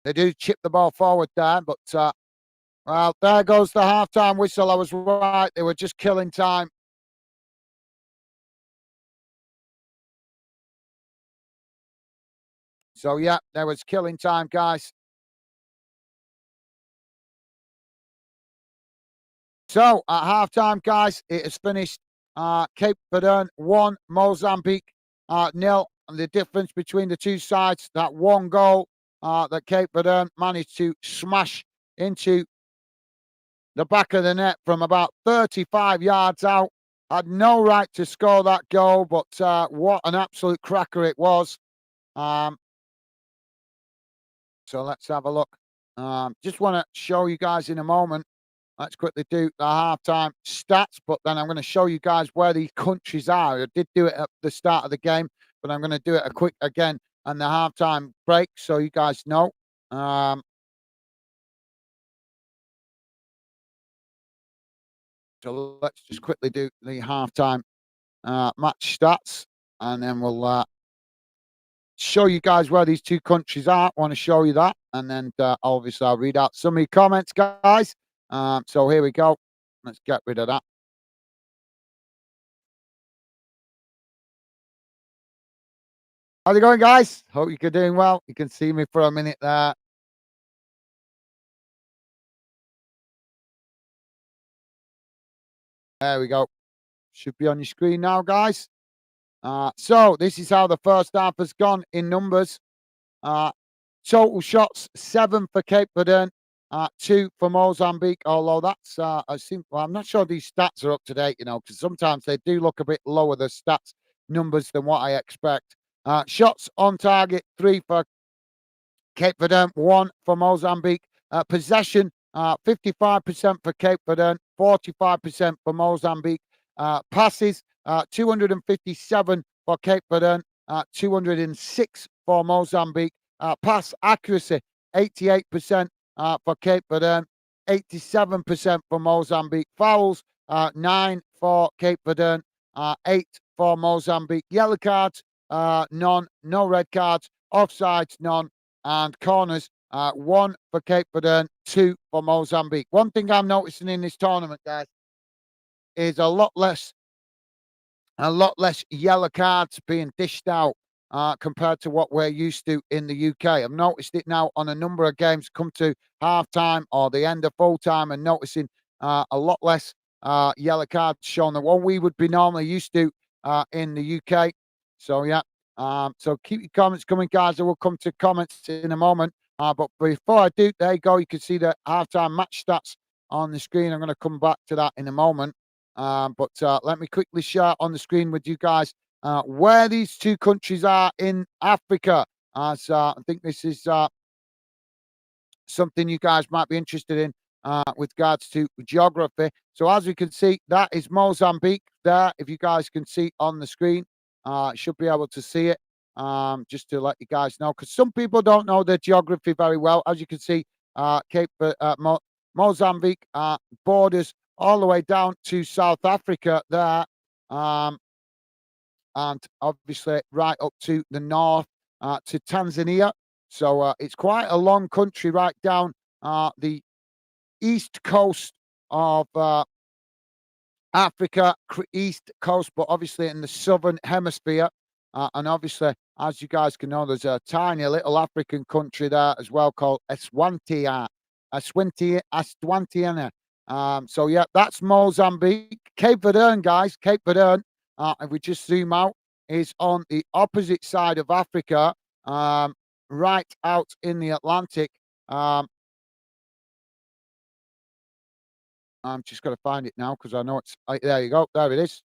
they do chip the ball forward there, but well, there goes the halftime whistle. I was right; they were just killing time. So yeah, there was killing time, guys. So at halftime, guys, it is finished. Cape Verde 1, Mozambique nil. And the difference between the two sides, that one goal that Cape Verde managed to smash into the back of the net from about 35 yards out. Had no right to score that goal, but what an absolute cracker it was. Um, so let's have a look. Just want to show you guys in a moment. Let's quickly do the halftime stats, but then I'm going to show you guys where these countries are. I did do it at the start of the game, but I'm going to do it a quick again on the halftime break so you guys know. Um, so let's just quickly do the halftime match stats, and then we'll show you guys where these two countries are. I want to show you that, and then obviously I'll read out some of your comments, guys. So here we go. Let's get rid of that. How's it going, guys? Hope you're doing well. You can see me for a minute there. There we go. Should be on your screen now, guys. So this is how the first half has gone in numbers. Uh, Total shots 7 for Cape Verde, 2 for Mozambique. Although that's well, I'm not sure these stats are up to date, because sometimes they do look a bit lower the stats numbers than what I expect. Shots on target 3 for Cape Verde, 1 for Mozambique. Possession 55% for Cape Verde, 45% for Mozambique. Passes 257 for Cape Verde, 206 for Mozambique. Pass accuracy 88% for Cape Verde, 87% for Mozambique. Fouls 9 for Cape Verde, 8 for Mozambique. Yellow cards none, no red cards. Offsides none, and corners 1 for Cape Verde, 2 for Mozambique. One thing I'm noticing in this tournament, guys, is a lot less yellow cards being dished out compared to what we're used to in the UK. I've noticed it now on a number of games come to half time or the end of full time and noticing a lot less yellow cards shown than what we would be normally used to in the UK. So, yeah. So keep your comments coming, guys. I will come to comments in a moment. But before I do, there you go. You can see the halftime match stats on the screen. I'm going to come back to that in a moment. But let me quickly share on the screen with you guys where these two countries are in Africa. as I think this is something you guys might be interested in with regards to geography. So as you can see, that is Mozambique there. If you guys can see on the screen, should be able to see it. Just to let you guys know, because some people don't know the geography very well. As you can see, Mozambique borders all the way down to South Africa there, and obviously right up to the north to Tanzania. So it's quite a long country right down the east coast of Africa, east coast, but obviously in the southern hemisphere. And obviously, as you guys can know, there's a tiny little African country there as well called Eswatini. So yeah, that's Mozambique. Cape Verde, guys. Cape Verde, if we just zoom out, is on the opposite side of Africa, right out in the Atlantic. I'm just got to find it now because I know it's there. You go. There it is.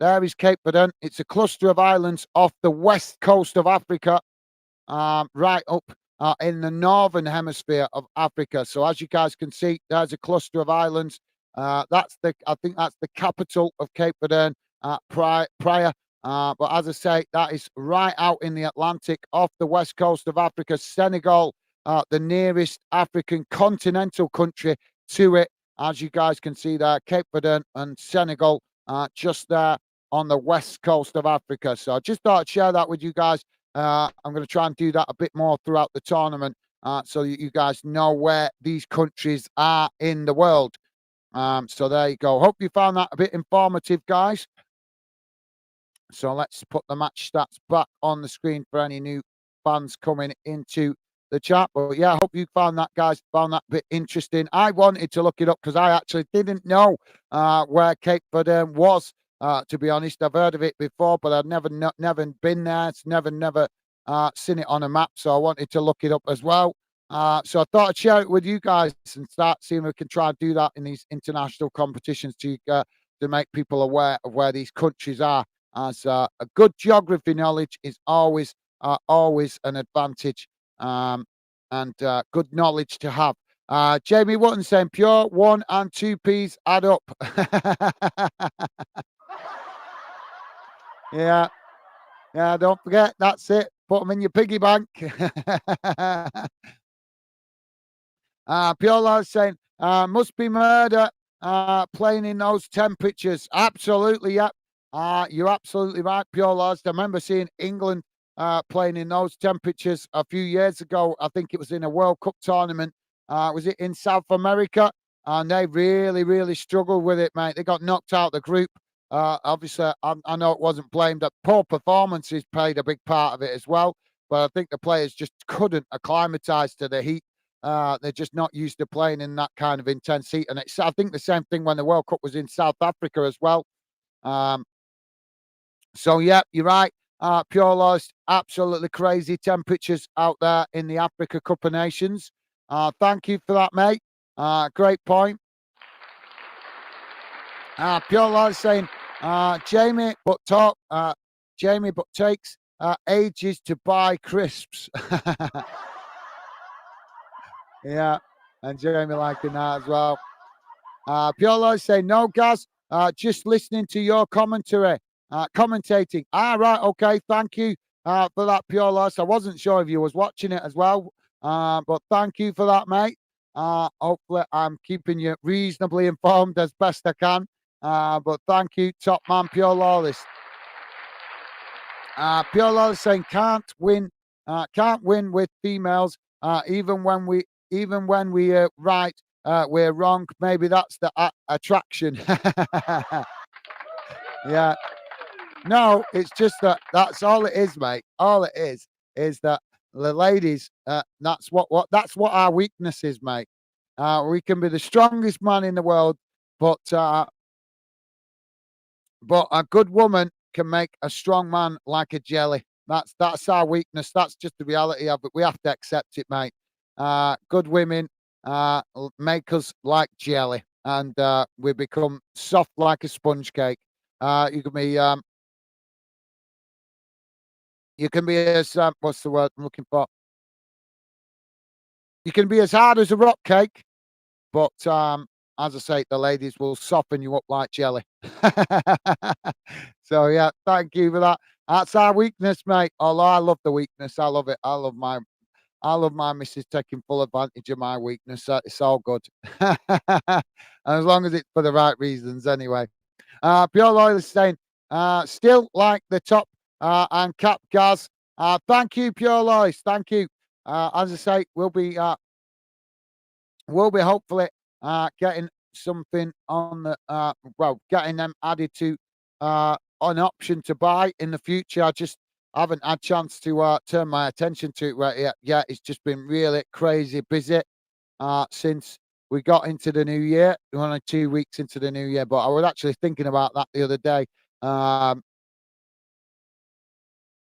There is Cape Verde. It's a cluster of islands off the west coast of Africa, right up in the northern hemisphere of Africa. So as you guys can see, there's a cluster of islands. I think that's the capital of Cape Verde, Praia. But as I say, that is right out in the Atlantic off the west coast of Africa. Senegal, the nearest African continental country to it. As you guys can see there, Cape Verde and Senegal just there on the west coast of Africa. So I just thought I'd share that with you guys. I'm going to try and do that a bit more throughout the tournament so that you guys know where these countries are in the world. So there you go. Hope you found that a bit informative, guys. So let's put the match stats back on the screen for any new fans coming into the chat. But yeah, I hope you found that, guys, found that bit interesting. I wanted to look it up because I actually didn't know where Cape Verde was. To be honest, I've heard of it before, but I've never been there. It's never seen it on a map. So I wanted to look it up as well. So I thought I'd share it with you guys and start seeing if we can try and do that in these international competitions to make people aware of where these countries are. As a good geography knowledge is always an advantage, and good knowledge to have. Jamie Wotton saying pure 1 and 2 P's add up. Yeah, don't forget, that's it. Put them in your piggy bank. Pure Lord saying, must be murder playing in those temperatures. Absolutely, yep. You're absolutely right, Pure Lords. I remember seeing England playing in those temperatures a few years ago. I think it was in a World Cup tournament. Was it in South America? And they really struggled with it, mate. They got knocked out the group. Obviously, I know it wasn't blamed. That poor performances played a big part of it as well. But I think the players just couldn't acclimatise to the heat. They're just not used to playing in that kind of intense heat. And I think the same thing when the World Cup was in South Africa as well. So, yeah, you're right. Pure loss, absolutely crazy temperatures out there in the Africa Cup of Nations. Thank you for that, mate. Great point. Pure loss saying, Jamie, but takes ages to buy crisps. Yeah, and Jamie liking that as well. Pure loss saying, no, Gaz, just listening to your commentary. Commentating. Right, okay, thank you for that, Pure Loss. I wasn't sure if you was watching it as well, but thank you for that, mate. Hopefully I'm keeping you reasonably informed as best I can, but thank you, top man, Pure Lawless. Pure Lawless saying can't win with females, even when we right, we're wrong. Maybe that's the attraction. Yeah. No, it's just that's all it is, mate. All it is that the ladies, that's what our weakness is, mate. We can be the strongest man in the world, but a good woman can make a strong man like a jelly. That's our weakness. That's just the reality of it. We have to accept it, mate. Good women make us like jelly, and we become soft like a sponge cake. You can be You can be as, what's the word I'm looking for? You can be as hard as a rock cake, but, as I say, the ladies will soften you up like jelly. So, yeah, thank you for that. That's our weakness, mate. Although I love the weakness. I love it. I love my missus taking full advantage of my weakness. It's all good. As long as it's for the right reasons anyway. Pure Loyal is saying, still like the top and cap gas. Thank you, Pure Loyal. Thank you. As I say, we'll be hopefully getting something on the getting them added to an option to buy in the future. I just haven't had chance to turn my attention to it right yet. Yeah, it's just been really crazy busy since we got into the new year. We're only 2 weeks into the new year, but I was actually thinking about that the other day. Um,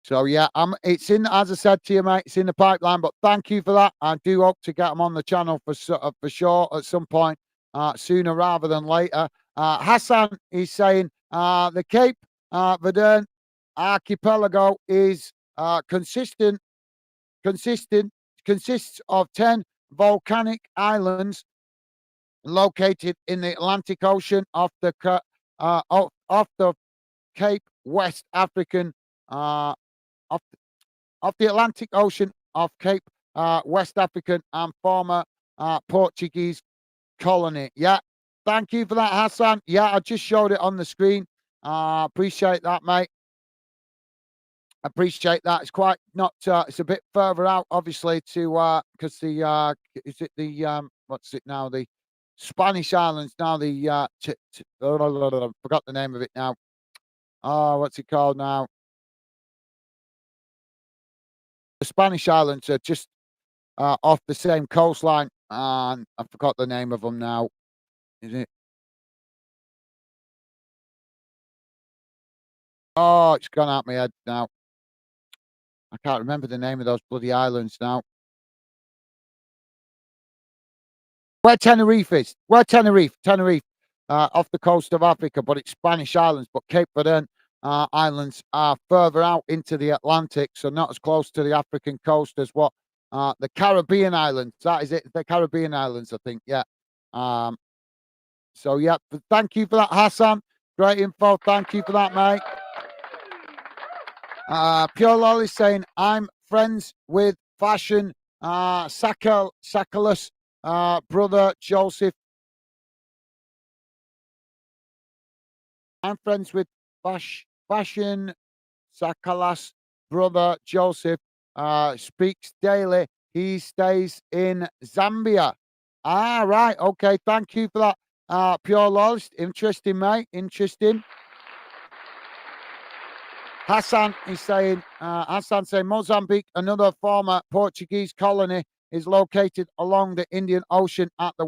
so yeah, it's in, as I said to you, mate, it's in the pipeline. But thank you for that. I do hope to get them on the channel for sure at some point, sooner rather than later. Hassan is saying the Cape Verde archipelago is consistent consists of 10 volcanic islands located in the Atlantic Ocean off the Cape West African uh, off of the Atlantic Ocean off Cape West African and former Portuguese colony. Yeah, thank you for that, Hassan. Yeah, I just showed it on the screen. Appreciate that, mate. Appreciate that. It's quite not. It's a bit further out, obviously, to because the is it the what's it now? The Spanish islands now. The forgot the name of it now. Oh, what's it called now? The Spanish islands are just off the same coastline, and I forgot the name of them now. Is it? Oh, it's gone out my head now. I can't remember the name of those bloody islands now. Where Tenerife is. Where Tenerife, off the coast of Africa, but it's Spanish islands. But Cape Verde islands are further out into the Atlantic, so not as close to the African coast as what the Caribbean islands. That is it. The Caribbean islands, I think. Yeah. Um, so yeah, thank you for that, Hassan. Great info. Thank you for that, mate. Pure Lolly saying, I'm friends with fashion Sakalas brother Joseph. I'm friends with fashion Sakalas brother Joseph. Speaks daily. He stays in Zambia. Ah, right. Okay. Thank you for that. Pure Lolly. Interesting, mate. Interesting. Hassan saying Mozambique, another former Portuguese colony, is located along the Indian Ocean at the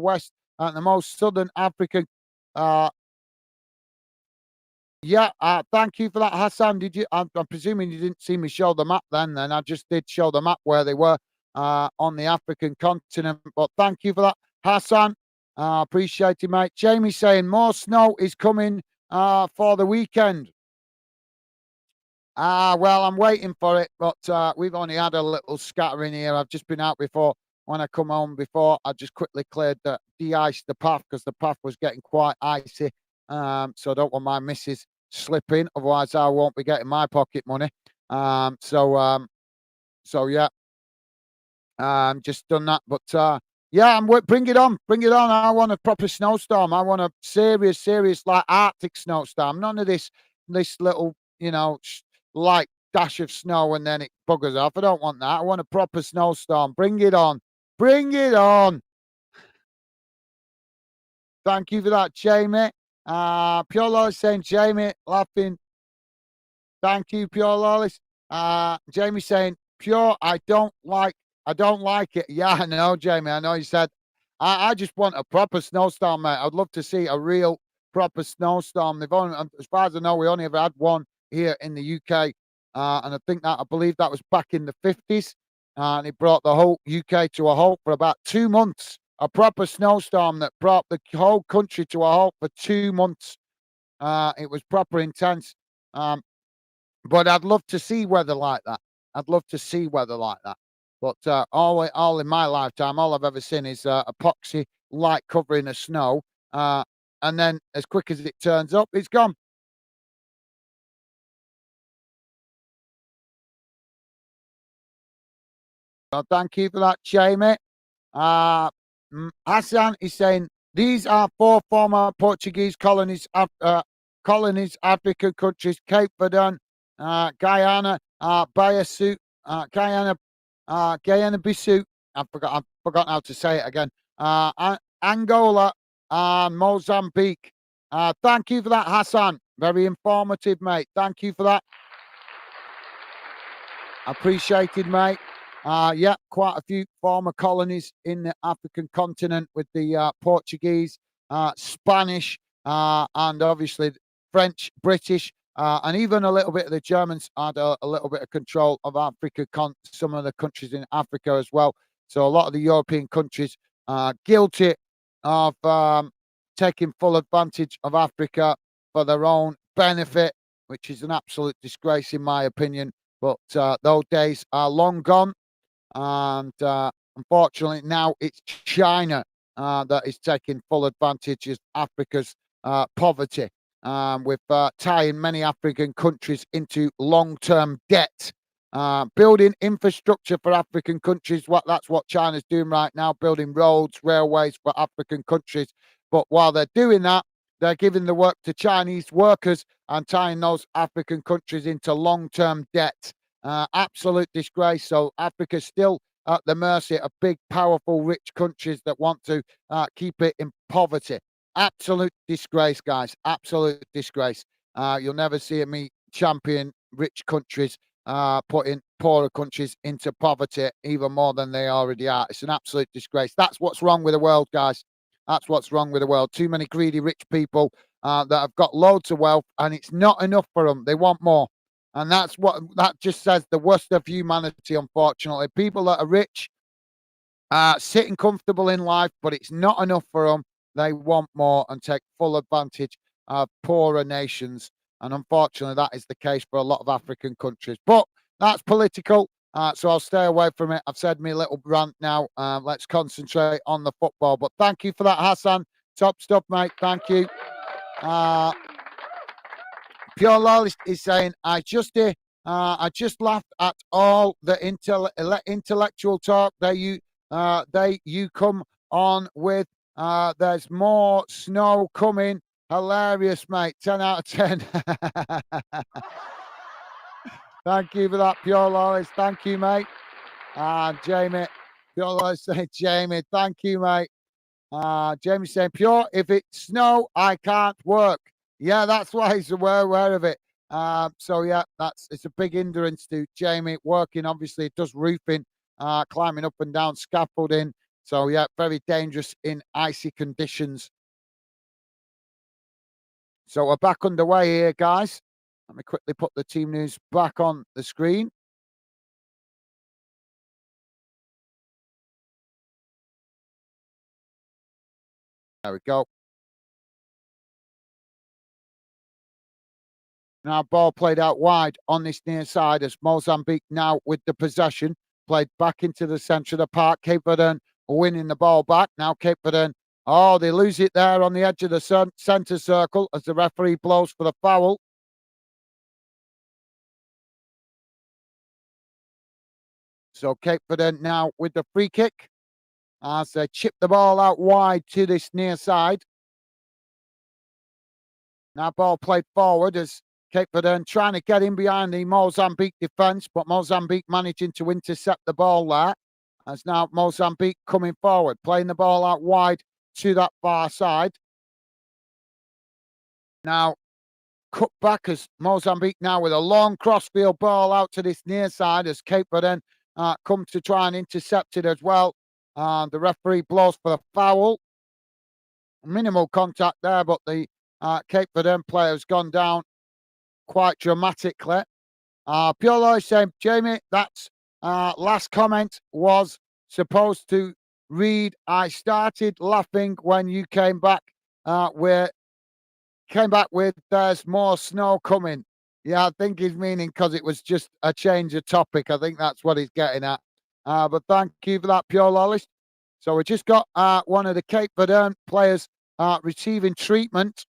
most southern African. Uh, yeah, thank you for that, Hassan. Did you? I'm presuming you didn't see me show the map then I just did show the map where they were on the African continent. But thank you for that, Hassan. Appreciate it, mate. Jamie saying more snow is coming for the weekend. Well, I'm waiting for it, but we've only had a little scattering here. I've just been out before. When I come home before, I just quickly de-iced the path because the path was getting quite icy. So I don't want my missus slipping, otherwise I won't be getting my pocket money. So yeah, just done that. But yeah, bring it on, bring it on. I want a proper snowstorm. I want a serious like Arctic snowstorm. None of this little, light dash of snow and then it buggers off. I don't want that. I want a proper snowstorm. Bring it on. Bring it on. Thank you for that, Jamie. Pure Lolly saying, Jamie laughing. Thank you, Pure Lolly. Jamie saying, Pure, I don't like it. Yeah, I know, Jamie. I know you said, I just want a proper snowstorm, mate. I'd love to see a real proper snowstorm. As far as I know, we only ever had one here in the UK. And I believe that was back in the 50s. And it brought the whole UK to a halt for about 2 months. A proper snowstorm that brought the whole country to a halt for 2 months. It was proper intense. But I'd love to see weather like that. I'd love to see weather like that. But all in my lifetime, all I've ever seen is epoxy light covering of snow, uh, and then as quick as it turns up, it's gone. So thank you for that, Jamie. Uh, Hassan is saying these are four former Portuguese colonies, African countries: Cape Verde, Guyana, Guyana, Guyana-Bissau. I've forgotten how to say it again. Angola and Mozambique. Thank you for that, Hassan. Very informative, mate. Thank you for that. Appreciated, mate. Yeah, quite a few former colonies in the African continent with the Portuguese, Spanish, and obviously French, British, and even a little bit of the Germans had a little bit of control of Africa, some of the countries in Africa as well. So a lot of the European countries are guilty of taking full advantage of Africa for their own benefit, which is an absolute disgrace in my opinion. But those days are long gone, and unfortunately now it's China that is taking full advantage of Africa's poverty, with tying many African countries into long-term debt. Building infrastructure for African countries, that's what China's doing right now, building roads, railways for African countries. But while they're doing that, they're giving the work to Chinese workers and tying those African countries into long-term debt. Absolute disgrace. So Africa's still at the mercy of big, powerful, rich countries that want to keep it in poverty. Absolute disgrace, guys. Absolute disgrace. You'll never see me champion rich countries putting poorer countries into poverty even more than they already are. It's an absolute disgrace. That's what's wrong with the world, guys. That's what's wrong with the world. Too many greedy rich people that have got loads of wealth, and it's not enough for them. They want more. And that just says the worst of humanity, unfortunately. People that are rich, sitting comfortable in life, but it's not enough for them. They want more and take full advantage of poorer nations. And unfortunately, that is the case for a lot of African countries. But that's political, so I'll stay away from it. I've said my little rant now. Let's concentrate on the football. But thank you for that, Hassan. Top stuff, mate. Thank you. Uh, Pure Lol is saying, I just laughed at all the intellectual talk you come on with. There's more snow coming. Hilarious, mate. 10 out of 10. Thank you for that, Pure Lollies. Thank you, mate. Jamie, Pure Lollies saying, Jamie, thank you, mate. Jamie saying, Pure, if it's snow, I can't work. Yeah, that's why he's aware of it. So yeah, it's a big hindrance to Jamie working. Obviously, it does roofing, climbing up and down scaffolding. So yeah, very dangerous in icy conditions. So we're back underway here, guys. Let me quickly put the team news back on the screen. There we go. Now, ball played out wide on this near side as Mozambique now with the possession. Played back into the centre of the park. Cape Verde winning the ball back. Now Cape Verde, they lose it there on the edge of the centre circle as the referee blows for the foul. So Cape Verde now with the free kick as they chip the ball out wide to this near side. Now ball played forward as Cape Verde trying to get in behind the Mozambique defence, but Mozambique managing to intercept the ball there. As now Mozambique coming forward, playing the ball out wide to that far side. Now cut back as Mozambique now with a long crossfield ball out to this near side as Cape Verde come to try and intercept it as well. The referee blows for the foul. Minimal contact there, but the Cape Verde player has gone down quite dramatically. Piolo is saying, Jamie, that's last comment was supposed to read, I started laughing when you came back with there's more snow coming. Yeah, I think he's meaning because it was just a change of topic. I think that's what he's getting at. But thank you for that, Pure Lollies. So we just got one of the Cape Verde players receiving treatment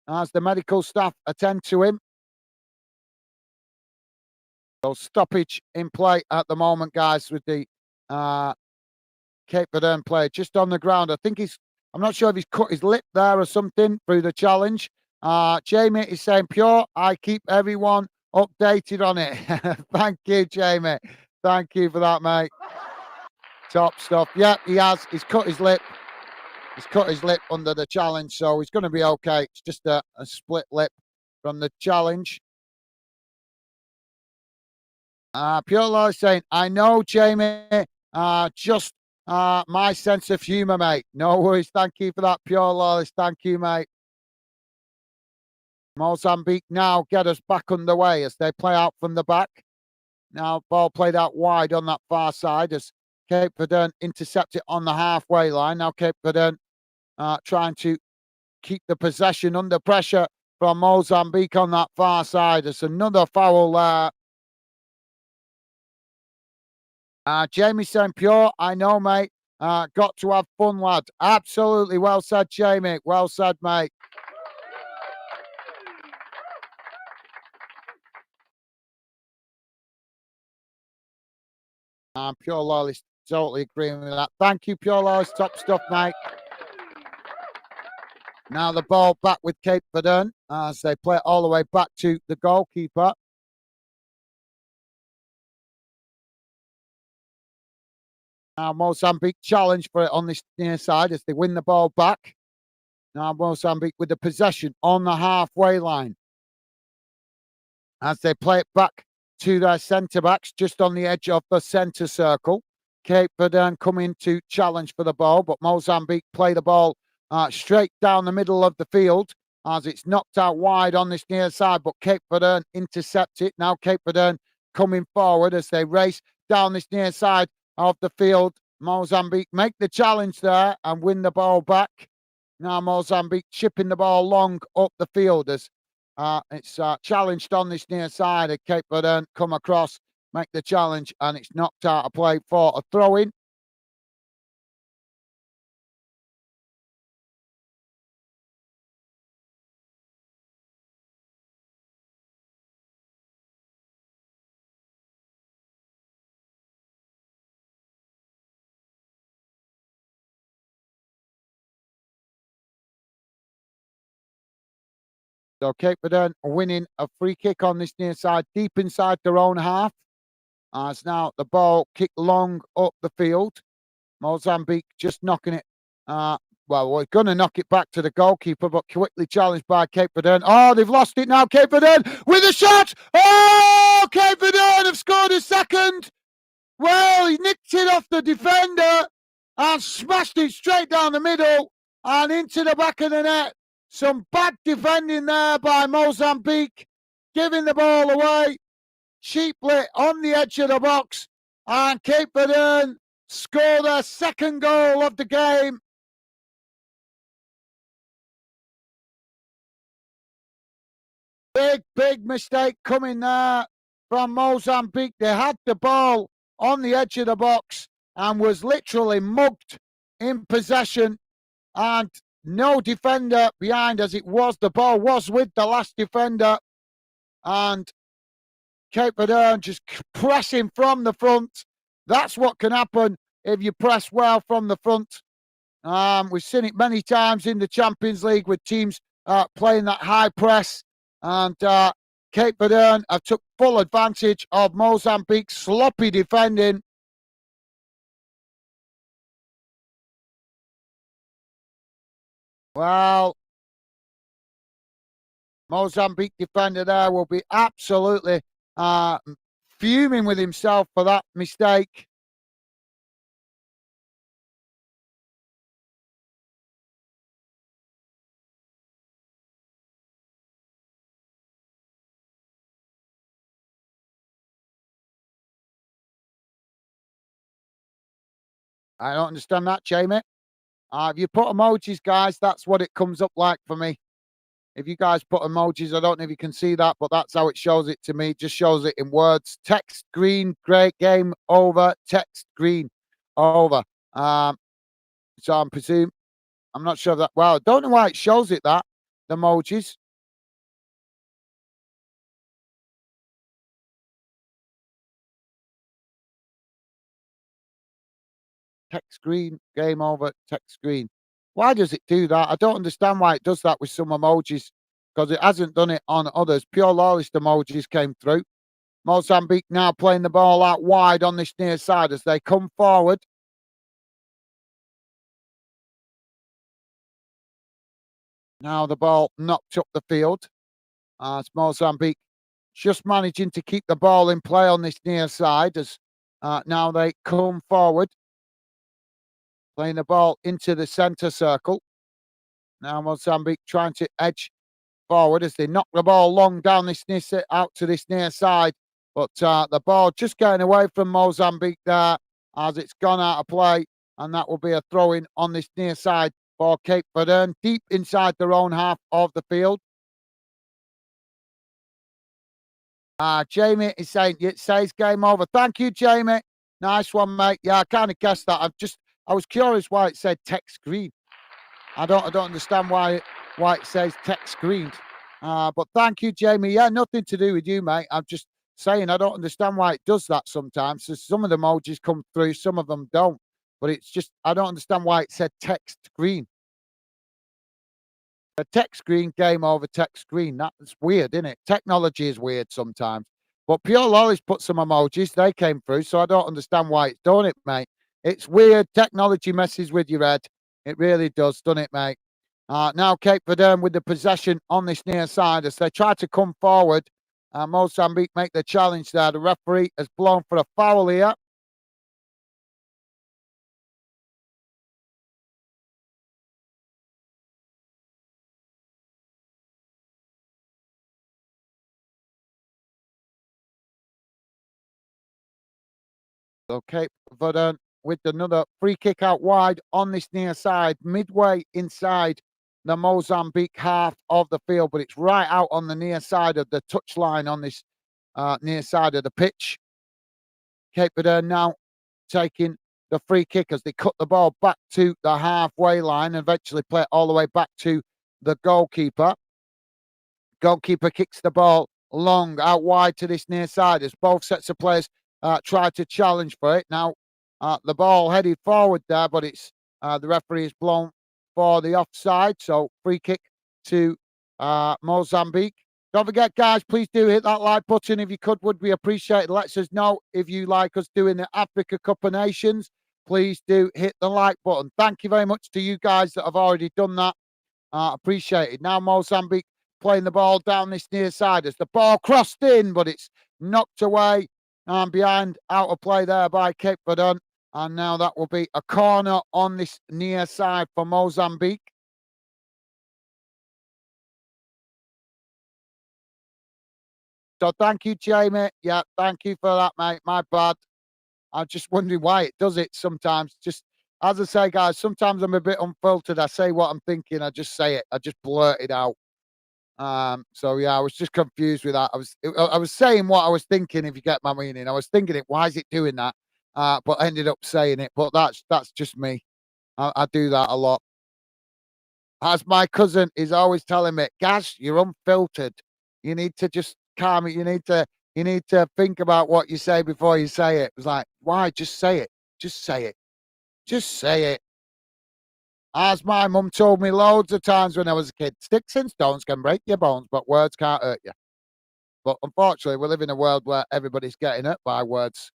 as the medical staff attend to him. So stoppage in play at the moment, guys, with the uh, Cape Verde player just on the ground. I think I'm not sure if he's cut his lip there or something through the challenge. Jamie is saying, Pure, I keep everyone updated on it. Thank you, Jamie. Thank you for that, mate. Top stuff. Yeah, he has. He's cut his lip. He's cut his lip under the challenge, so he's going to be okay. It's just a split lip from the challenge. Pure Law is saying, I know, Jamie. Just my sense of humour, mate. No worries. Thank you for that, Pure Lawless. Thank you, mate. Mozambique now get us back underway as they play out from the back. Now, ball played out wide on that far side as Cape Verde intercept it on the halfway line. Now, Cape Verde trying to keep the possession under pressure from Mozambique on that far side. There's another foul there. Jamie saying, Pure, I know, mate. Got to have fun, lad. Absolutely. Well said, Jamie. Well said, mate. Pure Loyalist, totally agreeing with that. Thank you, Pure Loyalist. Top stuff, mate. Now the ball back with Cape Verde as they play it all the way back to the goalkeeper. Now Mozambique challenge for it on this near side as they win the ball back. Now Mozambique with the possession on the halfway line as they play it back to their centre backs just on the edge of the centre circle. Cape Verde coming to challenge for the ball, but Mozambique play the ball straight down the middle of the field as it's knocked out wide on this near side, but Cape Verde intercept it. Now Cape Verde coming forward as they race down this near side of the field. Mozambique make the challenge there and win the ball back. Now Mozambique chipping the ball long up the field as it's challenged on this near side. Cape Verde come across, make the challenge, and it's knocked out of play for a throw-in. So Cape Verde winning a free kick on this near side, deep inside their own half. As now the ball kicked long up the field. Mozambique just knocking it. Well, we're going to knock it back to the goalkeeper, but quickly challenged by Cape Verde. Oh, they've lost it now. Cape Verde with a shot. Oh, Cape Verde have scored a second. Well, he nicked it off the defender and smashed it straight down the middle and into the back of the net. Some bad defending there by Mozambique, giving the ball away cheaply on the edge of the box. And Cape Verde score their second goal of the game. Big mistake coming there from Mozambique. They had the ball on the edge of the box and was literally mugged in possession and no defender behind as it was. The ball was with the last defender and Cape Verde just pressing from the front. That's what can happen if you press well from the front. We've seen it many times in the Champions League with teams playing that high press. And Cape Verde have took full advantage of Mozambique's sloppy defending. Well, Mozambique defender there will be absolutely fuming with himself for that mistake. I don't understand that, Jamie. If you put emojis, guys, that's what it comes up like for me. If you guys put emojis, I don't know if you can see that, but that's how it shows it to me. It just shows it in words. Text green, great game over. Text green over. So I'm not sure of that. Well, I don't know why it shows it that the emojis. Text green, game over, text green. Why does it do that? I don't understand why it does that with some emojis because it hasn't done it on others. Pure lawless emojis came through. Mozambique now playing the ball out wide on this near side as they come forward. Now the ball knocked up the field. As Mozambique just managing to keep the ball in play on this near side as now they come forward. Playing the ball into the centre circle. Now Mozambique trying to edge forward as they knock the ball long down this near out to this near side. But the ball just getting away from Mozambique there as it's gone out of play. And that will be a throw in on this near side for Cape Verde, deep inside their own half of the field. Jamie is saying it says game over. Thank you, Jamie. Nice one, mate. Yeah, I kind of guessed that. I was curious why it said text green. I don't understand why it says text screened. But thank you, Jamie. Yeah, nothing to do with you, mate. I'm just saying I don't understand why it does that sometimes. So some of the emojis come through, some of them don't. But it's just I don't understand why it said text green. A text screen, game over text screen. That's weird, isn't it? Technology is weird sometimes. But Pure Lolly's put some emojis, they came through, so I don't understand why it's done it, mate. It's weird. Technology messes with your head. It really does, doesn't it, mate? Now Cape Verde with the possession on this near side as they try to come forward. Mozambique make the challenge there. The referee has blown for a foul here. So Cape Verde with another free kick out wide on this near side, midway inside the Mozambique half of the field, but it's right out on the near side of the touchline on this near side of the pitch. Cape Verde now taking the free kick as they cut the ball back to the halfway line and eventually play it all the way back to the goalkeeper. Goalkeeper kicks the ball long out wide to this near side as both sets of players try to challenge for it. Now, the ball headed forward there, but it's the referee is blown for the offside. So, free kick to Mozambique. Don't forget, guys, please do hit that like button if you could. Would be appreciated. Let us know if you like us doing the Africa Cup of Nations. Please do hit the like button. Thank you very much to you guys that have already done that. Appreciate it. Now Mozambique playing the ball down this near side as the ball crossed in, but it's knocked away and behind out of play there by Cape Verde. And now that will be a corner on this near side for Mozambique. So thank you, Jamie. Yeah, thank you for that, mate. My bad. I'm just wondering why it does it sometimes. Just as I say, guys, sometimes I'm a bit unfiltered. I say what I'm thinking. I just say it. I just blurt it out. So yeah, I was just confused with that. I was saying what I was thinking, if you get my meaning. I was thinking it, why is it doing that? But I ended up saying it. But that's just me. I do that a lot. As my cousin is always telling me, Gaz, you're unfiltered. You need to just calm it. You need to think about what you say before you say it. It was like, why? Just say it. Just say it. Just say it. As my mum told me loads of times when I was a kid, sticks and stones can break your bones, but words can't hurt you. But unfortunately, we live in a world where everybody's getting hurt by words.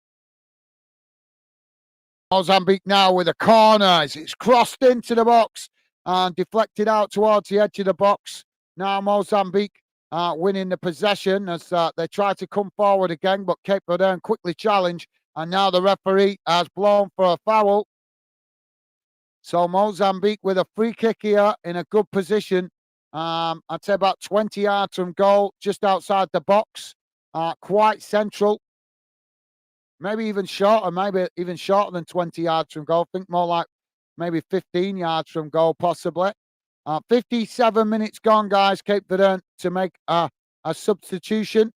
Mozambique now with a corner. It's crossed into the box and deflected out towards the edge of the box. Now Mozambique winning the possession as they try to come forward again, but Cape Verde quickly challenge. And now the referee has blown for a foul. So Mozambique with a free kick here in a good position. I'd say about 20 yards from goal, just outside the box. Quite central. Maybe even shorter, maybe even shorter than 20 yards from goal. Think more like maybe 15 yards from goal, possibly. 57 minutes gone, guys. Cape Verde to make a substitution.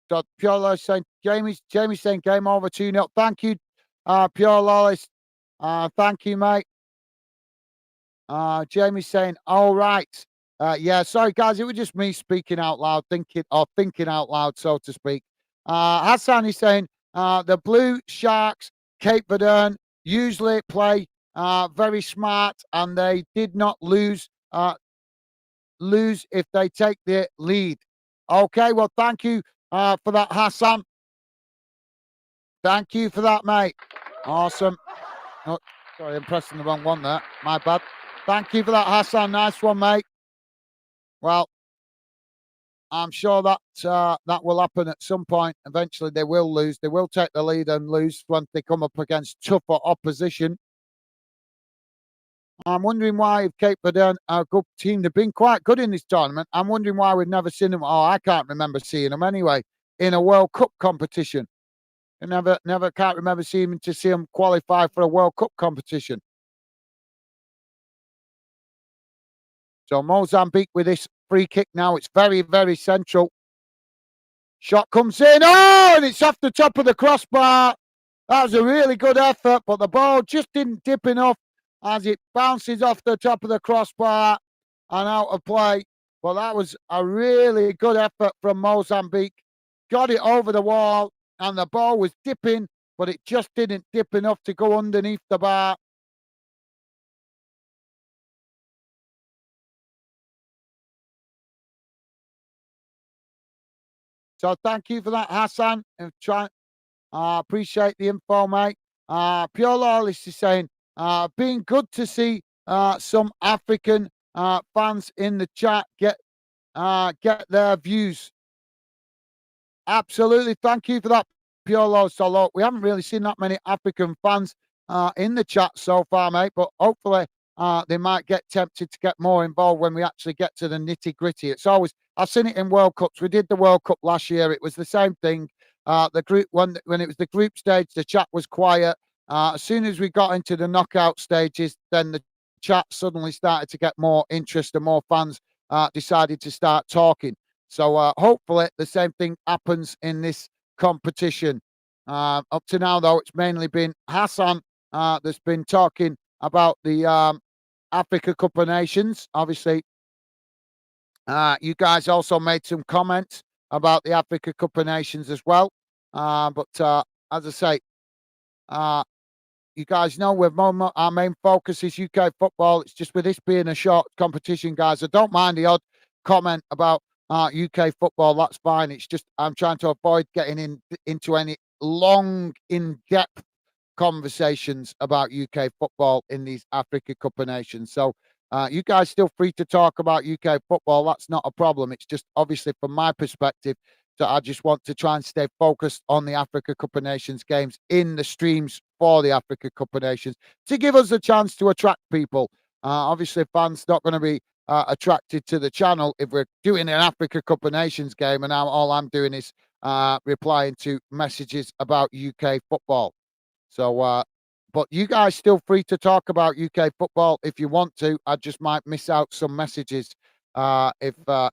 So Pure Lawless saying, Jamie's saying game over 2-0. Thank you, Pure Lawless. Thank you, mate. Jamie's saying, all right. Yeah, sorry guys, it was just me speaking out loud, thinking out loud, so to speak. Hassan is saying, the Blue Sharks, Cape Verde, usually play very smart, and they did not lose if they take the lead. Okay, well, thank you for that, Hassan. Thank you for that, mate. Awesome. Oh, sorry, I'm pressing the wrong one there. My bad. Thank you for that, Hassan. Nice one, mate. Well, I'm sure that that will happen at some point. Eventually, they will lose. They will take the lead and lose when they come up against tougher opposition. I'm wondering why if Cape Verde are a good team, they've been quite good in this tournament. I'm wondering why we've never seen them. Oh, I can't remember seeing them anyway in a World Cup competition. I never can't remember see them qualify for a World Cup competition. So Mozambique with this free kick now. It's very, very central. Shot comes in. Oh, and it's off the top of the crossbar. That was a really good effort, but the ball just didn't dip enough as it bounces off the top of the crossbar and out of play. But that was a really good effort from Mozambique. Got it over the wall, and the ball was dipping, but it just didn't dip enough to go underneath the bar. So thank you for that, Hassan. Appreciate the info, mate. Pure Lawless is saying, being good to see some African fans in the chat get their views. Absolutely. Thank you for that, Pure Lawless. So, look, we haven't really seen that many African fans in the chat so far, mate, but hopefully they might get tempted to get more involved when we actually get to the nitty gritty. It's always, I've seen it in World Cups. We did the World Cup last year. It was the same thing. The group when it was the group stage, the chat was quiet. As soon as we got into the knockout stages, then the chat suddenly started to get more interest and more fans decided to start talking. So hopefully the same thing happens in this competition. Up to now, though, it's mainly been Hassan that's been talking about the Africa Cup of Nations. Obviously, you guys also made some comments about the Africa Cup of Nations as well. But as I say, you guys know our main focus is UK football. It's just with this being a short competition, guys. I don't mind the odd comment about UK football. That's fine. It's just I'm trying to avoid getting into any long, in-depth conversations about UK football in these Africa Cup of Nations. So you guys still free to talk about UK football. That's not a problem. It's just obviously from my perspective that I just want to try and stay focused on the Africa Cup of Nations games in the streams for the Africa Cup of Nations to give us a chance to attract people. Obviously, fans not going to be attracted to the channel if we're doing an Africa Cup of Nations game and now all I'm doing is replying to messages about UK football. So, but you guys still free to talk about UK football if you want to. I just might miss out some messages if the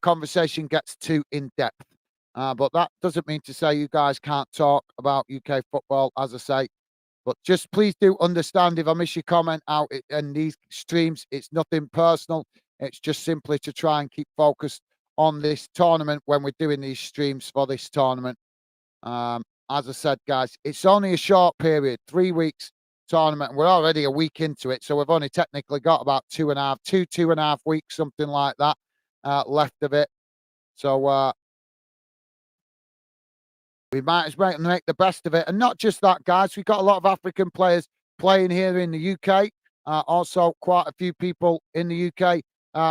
conversation gets too in depth. But that doesn't mean to say you guys can't talk about UK football, as I say. But just please do understand if I miss your comment out in these streams, it's nothing personal. It's just simply to try and keep focused on this tournament when we're doing these streams for this tournament. As I said, guys, it's only a short period, 3 weeks tournament. We're already a week into it, so we've only technically got about 2.5 weeks, something like that, left of it. So we might as well make the best of it. And not just that, guys, we've got a lot of African players playing here in the UK. Also, quite a few people in the UK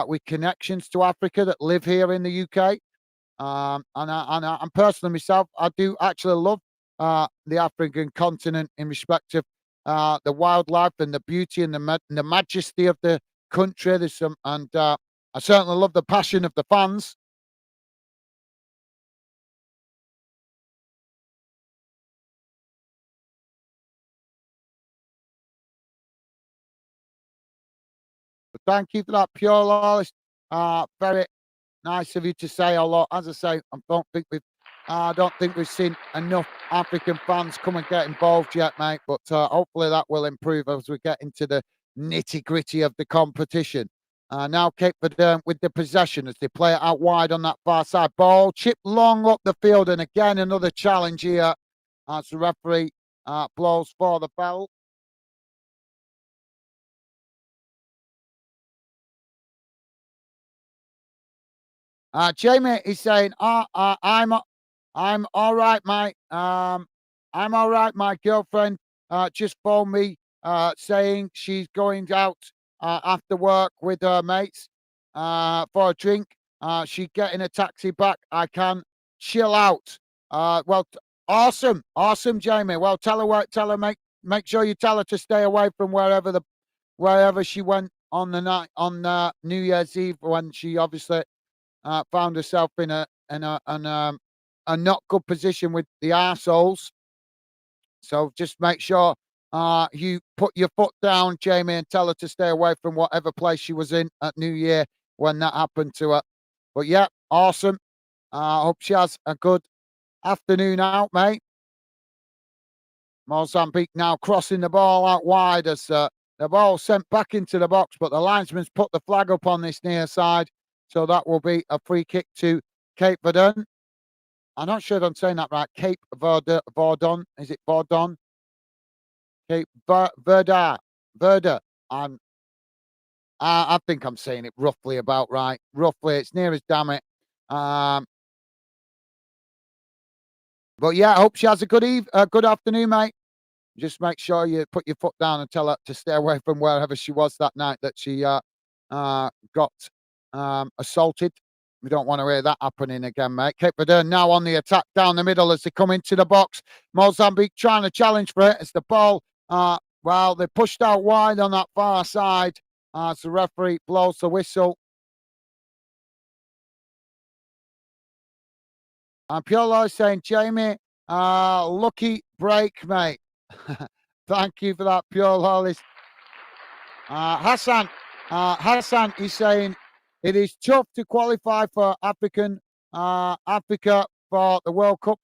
with connections to Africa that live here in the UK. And personally myself, I do actually love the African continent in respect of the wildlife and the beauty and the majesty of the country. There's some, and I certainly love the passion of the fans. Thank you for that, Pure Lawless. Very nice of you to say. Although, as I say, I don't think we've seen enough African fans come and get involved yet, mate. But hopefully that will improve as we get into the nitty gritty of the competition. Now Cape Verde with the possession as they play it out wide on that far side. Ball chipped long up the field, and again another challenge here as the referee blows for the foul. Jamie is saying, I'm all right, mate. I'm all right. My girlfriend just phoned me saying she's going out after work with her mates for a drink. She's getting a taxi back. I can chill out. Awesome, awesome, Jamie. Well, tell her, make sure you tell her to stay away from wherever she went on the night on New Year's Eve when she obviously found herself in a not good position with the arseholes. So just make sure you put your foot down, Jamie, and tell her to stay away from whatever place she was in at New Year when that happened to her. But yeah, awesome. I hope she has a good afternoon out, mate. Mozambique now crossing the ball out wide as the ball sent back into the box, but the linesman's put the flag up on this near side. So that will be a free kick to Cape Verde. I'm not sure if I'm saying that right. Cape Verde, Vordon. Is it Vordon? Cape Verde. Verde. I think I'm saying it roughly about right. Roughly, it's near as damn it. But yeah, I hope she has a good afternoon, mate. Just make sure you put your foot down and tell her to stay away from wherever she was that night that she got assaulted. We don't want to hear that happening again, mate. Cape Verde now on the attack down the middle as they come into the box. Mozambique trying to challenge for it as the ball, they pushed out wide on that far side as the referee blows the whistle. And Piolo is saying, Jamie, lucky break, mate. Thank you for that, Piolo. Hassan is saying it is tough to qualify for Africa for the World Cup.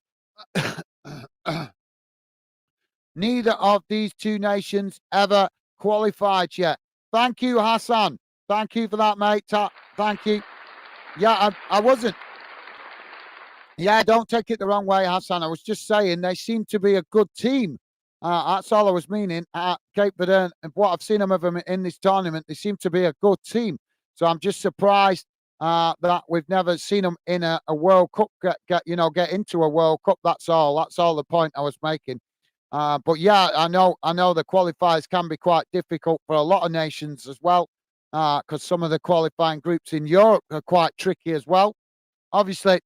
Neither of these two nations ever qualified yet. Thank you, Hassan. Thank you for that, mate. Thank you. Yeah, I wasn't. Yeah, don't take it the wrong way, Hassan. I was just saying they seem to be a good team. That's all I was meaning. Cape Verde, and what I've seen of them in this tournament, they seem to be a good team. So I'm just surprised that we've never seen them in a World Cup get into a World Cup. That's all. That's all the point I was making. But yeah, I know the qualifiers can be quite difficult for a lot of nations as well, because some of the qualifying groups in Europe are quite tricky as well. Obviously,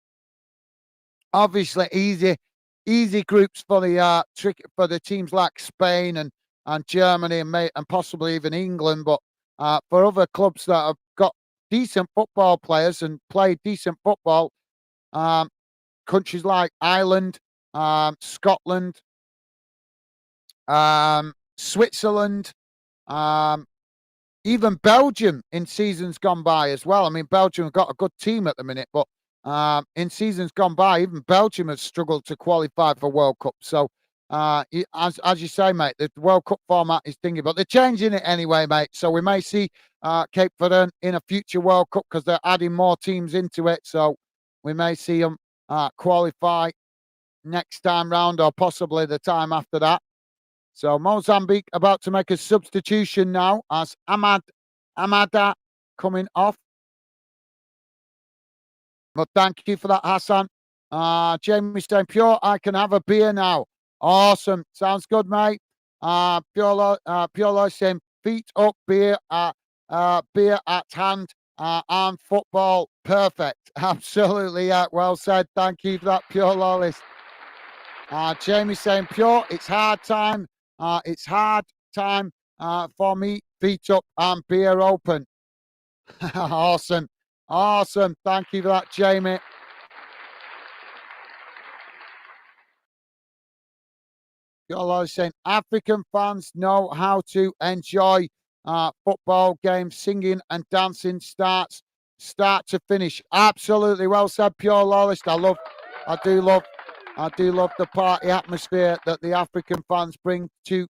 easy groups for the for the teams like Spain and Germany and possibly even England. But for other clubs that have got decent football players and play decent football, um, countries like Ireland, Scotland, Switzerland, um, even Belgium in seasons gone by as well. I mean, Belgium have got a good team at the minute, but in seasons gone by, even Belgium has struggled to qualify for World Cup. So, as you say, mate, the World Cup format is thingy, but they're changing it anyway, mate. So we may see Cape Verde in a future World Cup because they're adding more teams into it. So we may see them qualify next time round or possibly the time after that. So Mozambique about to make a substitution now as Amada coming off. But thank you for that, Hassan. Jamie saying, Pure, I can have a beer now. Awesome. Sounds good, mate. Pure saying, feet up, beer at hand, and football. Perfect. Absolutely. Yeah. Well said. Thank you for that, Pure Lawless. Jamie saying, Pure, it's hard time. It's hard time for me. Feet up and beer open. Awesome. Awesome. Thank you for that, Jamie. You're saying African fans know how to enjoy football game, singing and dancing start to finish. Absolutely well said, Pure Lawless. I do love, I do love the party atmosphere that the African fans bring to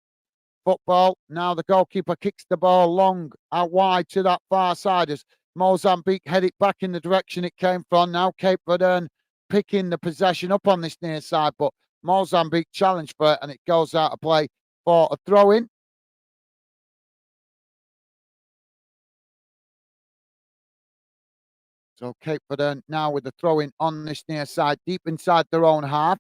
football. Now the goalkeeper kicks the ball long out wide to that far side as Mozambique head it back in the direction it came from. Now Cape Verde picking the possession up on this near side, but Mozambique challenge for it and it goes out of play for a throw in. So Cape Verde now with the throw in on this near side, deep inside their own half.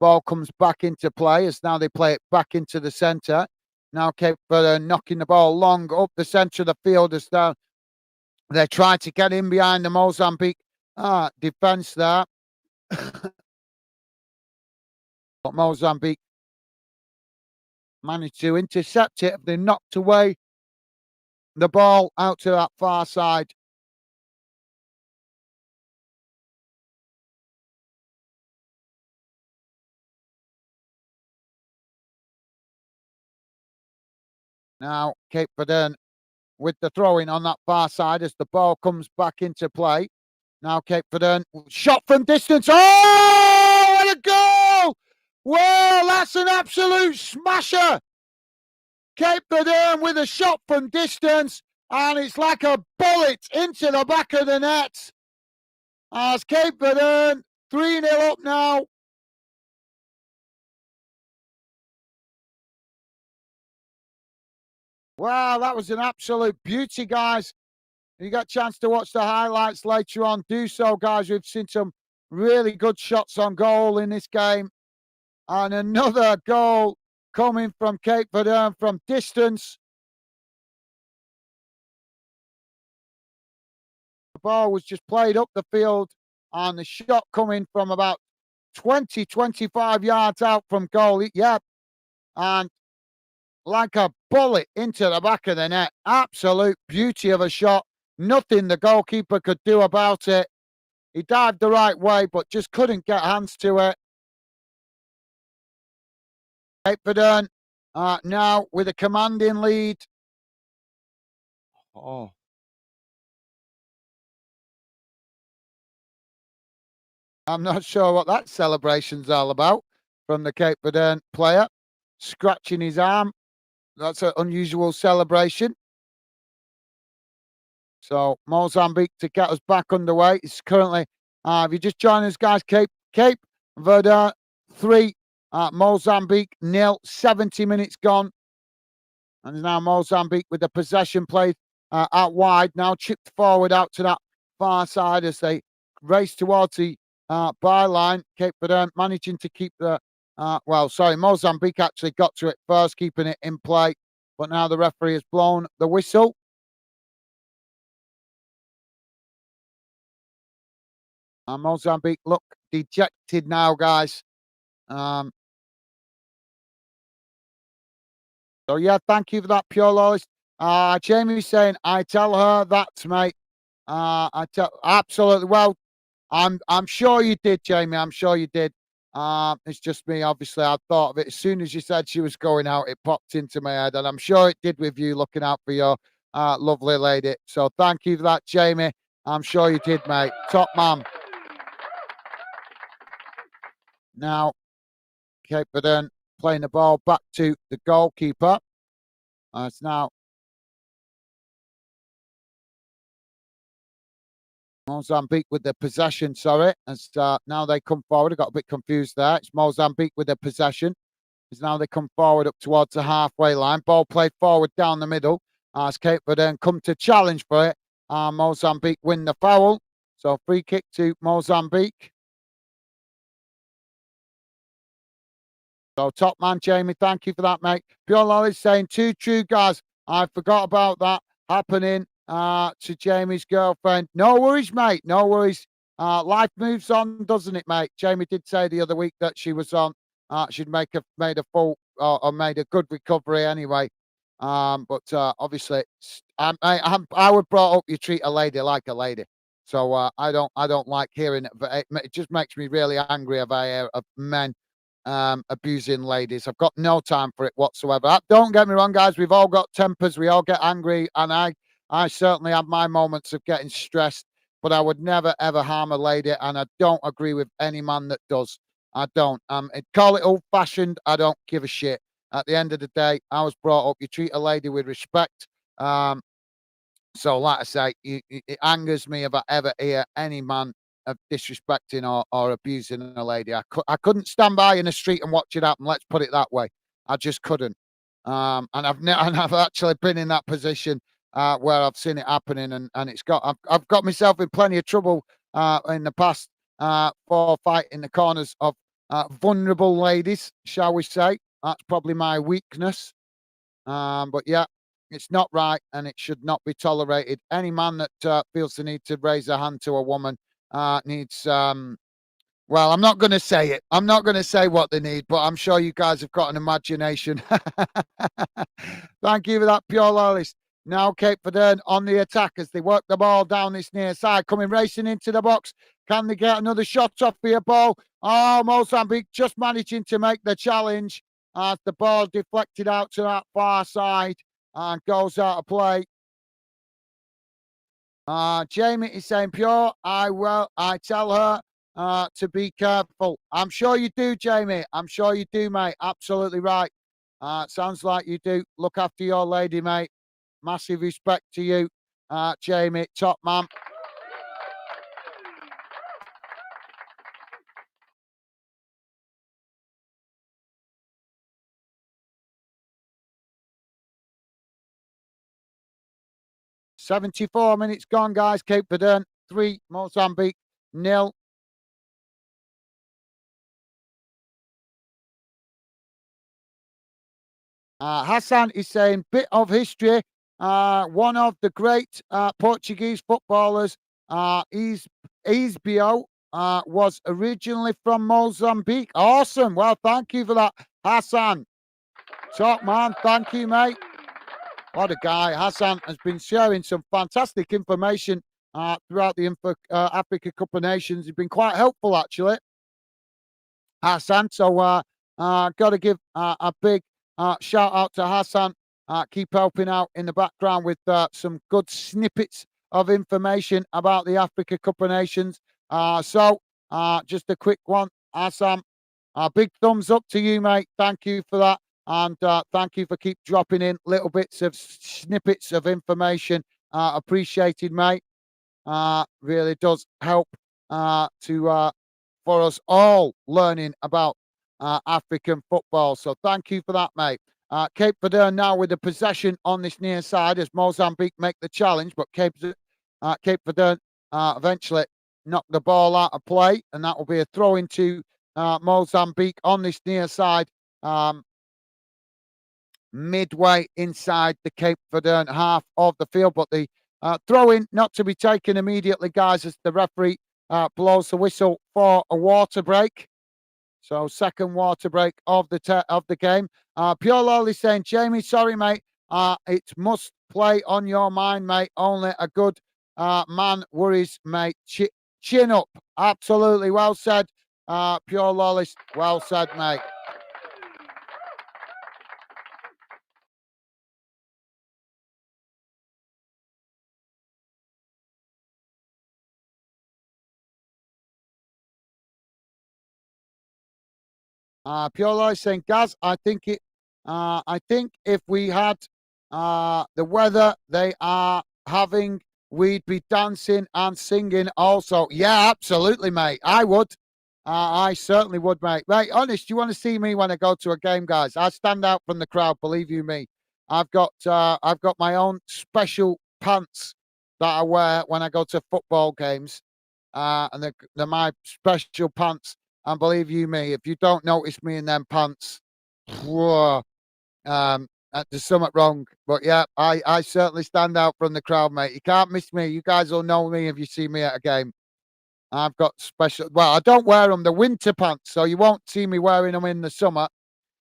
Ball comes back into play as now they play it back into the centre. Now Cape Verde knocking the ball long up the centre of the field as they try to get in behind the Mozambique defence there. But Mozambique managed to intercept it. They knocked away the ball out to that far side. Now Cape Verde with the throwing on that far side as the ball comes back into play. Now Cape Verde shot from distance. Oh, what a goal! Well, that's an absolute smasher. Cape Verde with a shot from distance, and it's like a bullet into the back of the net. As Cape Verde 3-0 up now. Wow, that was an absolute beauty, guys. You got a chance to watch the highlights later on. Do so, guys. We've seen some really good shots on goal in this game. And another goal coming from Cape Verde from distance. The ball was just played up the field, and the shot coming from about 20, 25 yards out from goal. Yeah, and like a bullet into the back of the net. Absolute beauty of a shot. Nothing the goalkeeper could do about it. He dived the right way, but just couldn't get hands to it. Cape Verde now with a commanding lead. Oh, I'm not sure what that celebration's all about from the Cape Verde player. Scratching his arm. That's an unusual celebration. So Mozambique to get us back underway. It's currently, if you just join us, guys, Cape Verde 3, Mozambique 0, 70 minutes gone. And now Mozambique with the possession played out wide, now chipped forward out to that far side as they race towards the byline. Cape Verde managing to keep the, Mozambique actually got to it first, keeping it in play. But now the referee has blown the whistle. And Mozambique look dejected now, guys. So yeah, thank you for that, Pure Lois. Jamie's saying, I tell her that, mate. I tell absolutely. Well, I'm sure you did, Jamie. I'm sure you did. It's just me, obviously. I thought of it as soon as you said she was going out, it popped into my head, and I'm sure it did with you looking out for your lovely lady. So thank you for that, Jamie. I'm sure you did, mate. Top man. Now, Cape Verde playing the ball back to the goalkeeper. It's now Mozambique with the possession, sorry. As now they come forward. I got a bit confused there. It's Mozambique with the possession. As now they come forward up towards the halfway line. Ball played forward down the middle. As Cape Verde come to challenge for it. Mozambique win the foul. So free kick to Mozambique. So top man, Jamie, thank you for that, mate. Pure Lolly's saying, too true, guys. I forgot about that happening to Jamie's girlfriend. No worries, mate. No worries. Life moves on, doesn't it, mate? Jamie did say the other week that she was on. She'd made a full or made a good recovery anyway. But obviously, I would brought up you treat a lady like a lady. So I don't like hearing it, but it just makes me really angry if I hear of men abusing ladies. I've got no time for it whatsoever. Don't get me wrong, guys. We've all got tempers. We all get angry, and I certainly have my moments of getting stressed. But I would never ever harm a lady, and I don't agree with any man that does. I don't. Call it old fashioned. I don't give a shit. At the end of the day, I was brought up. You treat a lady with respect. So, like I say, it angers me if I ever hear any man of disrespecting or abusing a lady. I couldn't stand by in the street and watch it happen. Let's put it that way. I just couldn't. And and I've actually been in that position where I've seen it happening, and I've got myself in plenty of trouble in the past for fighting the corners of vulnerable ladies, shall we say? That's probably my weakness. But yeah, it's not right and it should not be tolerated. Any man that feels the need to raise a hand to a woman needs, well, I'm not going to say it. I'm not going to say what they need, but I'm sure you guys have got an imagination. Thank you for that, Pure Loyalist. Now Cape Verde on the attack as they work the ball down this near side, coming racing into the box. Can they get another shot off for a ball? Oh, Mozambique just managing to make the challenge as the ball deflected out to that far side and goes out of play. Jamie is saying, Pure, I tell her to be careful. I'm sure you do, Jamie. I'm sure you do, mate. Absolutely right. Sounds like you do. Look after your lady, mate. Massive respect to you, Jamie. Top man. 74 minutes gone, guys. Cape Verde 3, Mozambique 0. Hassan is saying, bit of history. One of the great Portuguese footballers, Eusebio, was originally from Mozambique. Awesome. Well, thank you for that, Hassan. Top man. Thank you, mate. What a guy. Hassan has been sharing some fantastic information throughout the Africa Cup of Nations. He's been quite helpful, actually, Hassan. So, got to give a big shout out to Hassan. Keep helping out in the background with some good snippets of information about the Africa Cup of Nations. Just a quick one, Hassan. Big thumbs up to you, mate. Thank you for that. And thank you for keep dropping in little bits of snippets of information. Appreciated, mate. Really does help for us all learning about African football. So thank you for that, mate. Cape Verde now with the possession on this near side as Mozambique make the challenge, but Cape Verde eventually knock the ball out of play, and that will be a throw into Mozambique on this near side. Midway inside the Cape Verde half of the field, but the throw in not to be taken immediately, guys, as the referee blows the whistle for a water break. So second water break of the game. Pure Lolly saying, Jamie, sorry, mate. It must play on your mind, mate. Only a good man worries, mate. Chin up. Absolutely. Well said, Pure Lolly. Well said, mate. Pure Life saying, Gaz, I think if we had the weather they are having, we'd be dancing and singing also. Yeah, absolutely, mate. I would. I certainly would, mate. Mate, honest, you want to see me when I go to a game, guys? I stand out from the crowd, believe you me. I've got my own special pants that I wear when I go to football games. And they're my special pants. And believe you me, if you don't notice me in them pants, whoa, there's something wrong. But yeah, I certainly stand out from the crowd, mate. You can't miss me. You guys will know me if you see me at a game. I've got special. Well, I don't wear them. The winter pants, so you won't see me wearing them in the summer.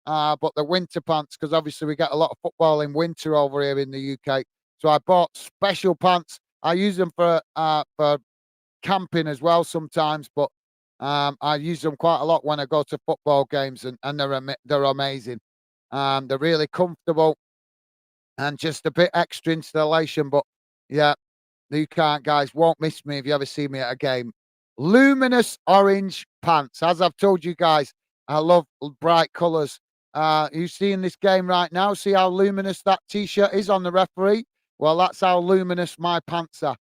But the winter pants, because obviously we get a lot of football in winter over here in the UK. So I bought special pants. I use them for camping as well sometimes, but I use them quite a lot when I go to football games, and they're amazing. They're really comfortable and just a bit extra installation. But yeah, you can't, guys, won't miss me if you ever see me at a game. Luminous orange pants. As I've told you guys, I love bright colours. You see in this game right now, see how luminous that t-shirt is on the referee? Well, that's how luminous my pants are.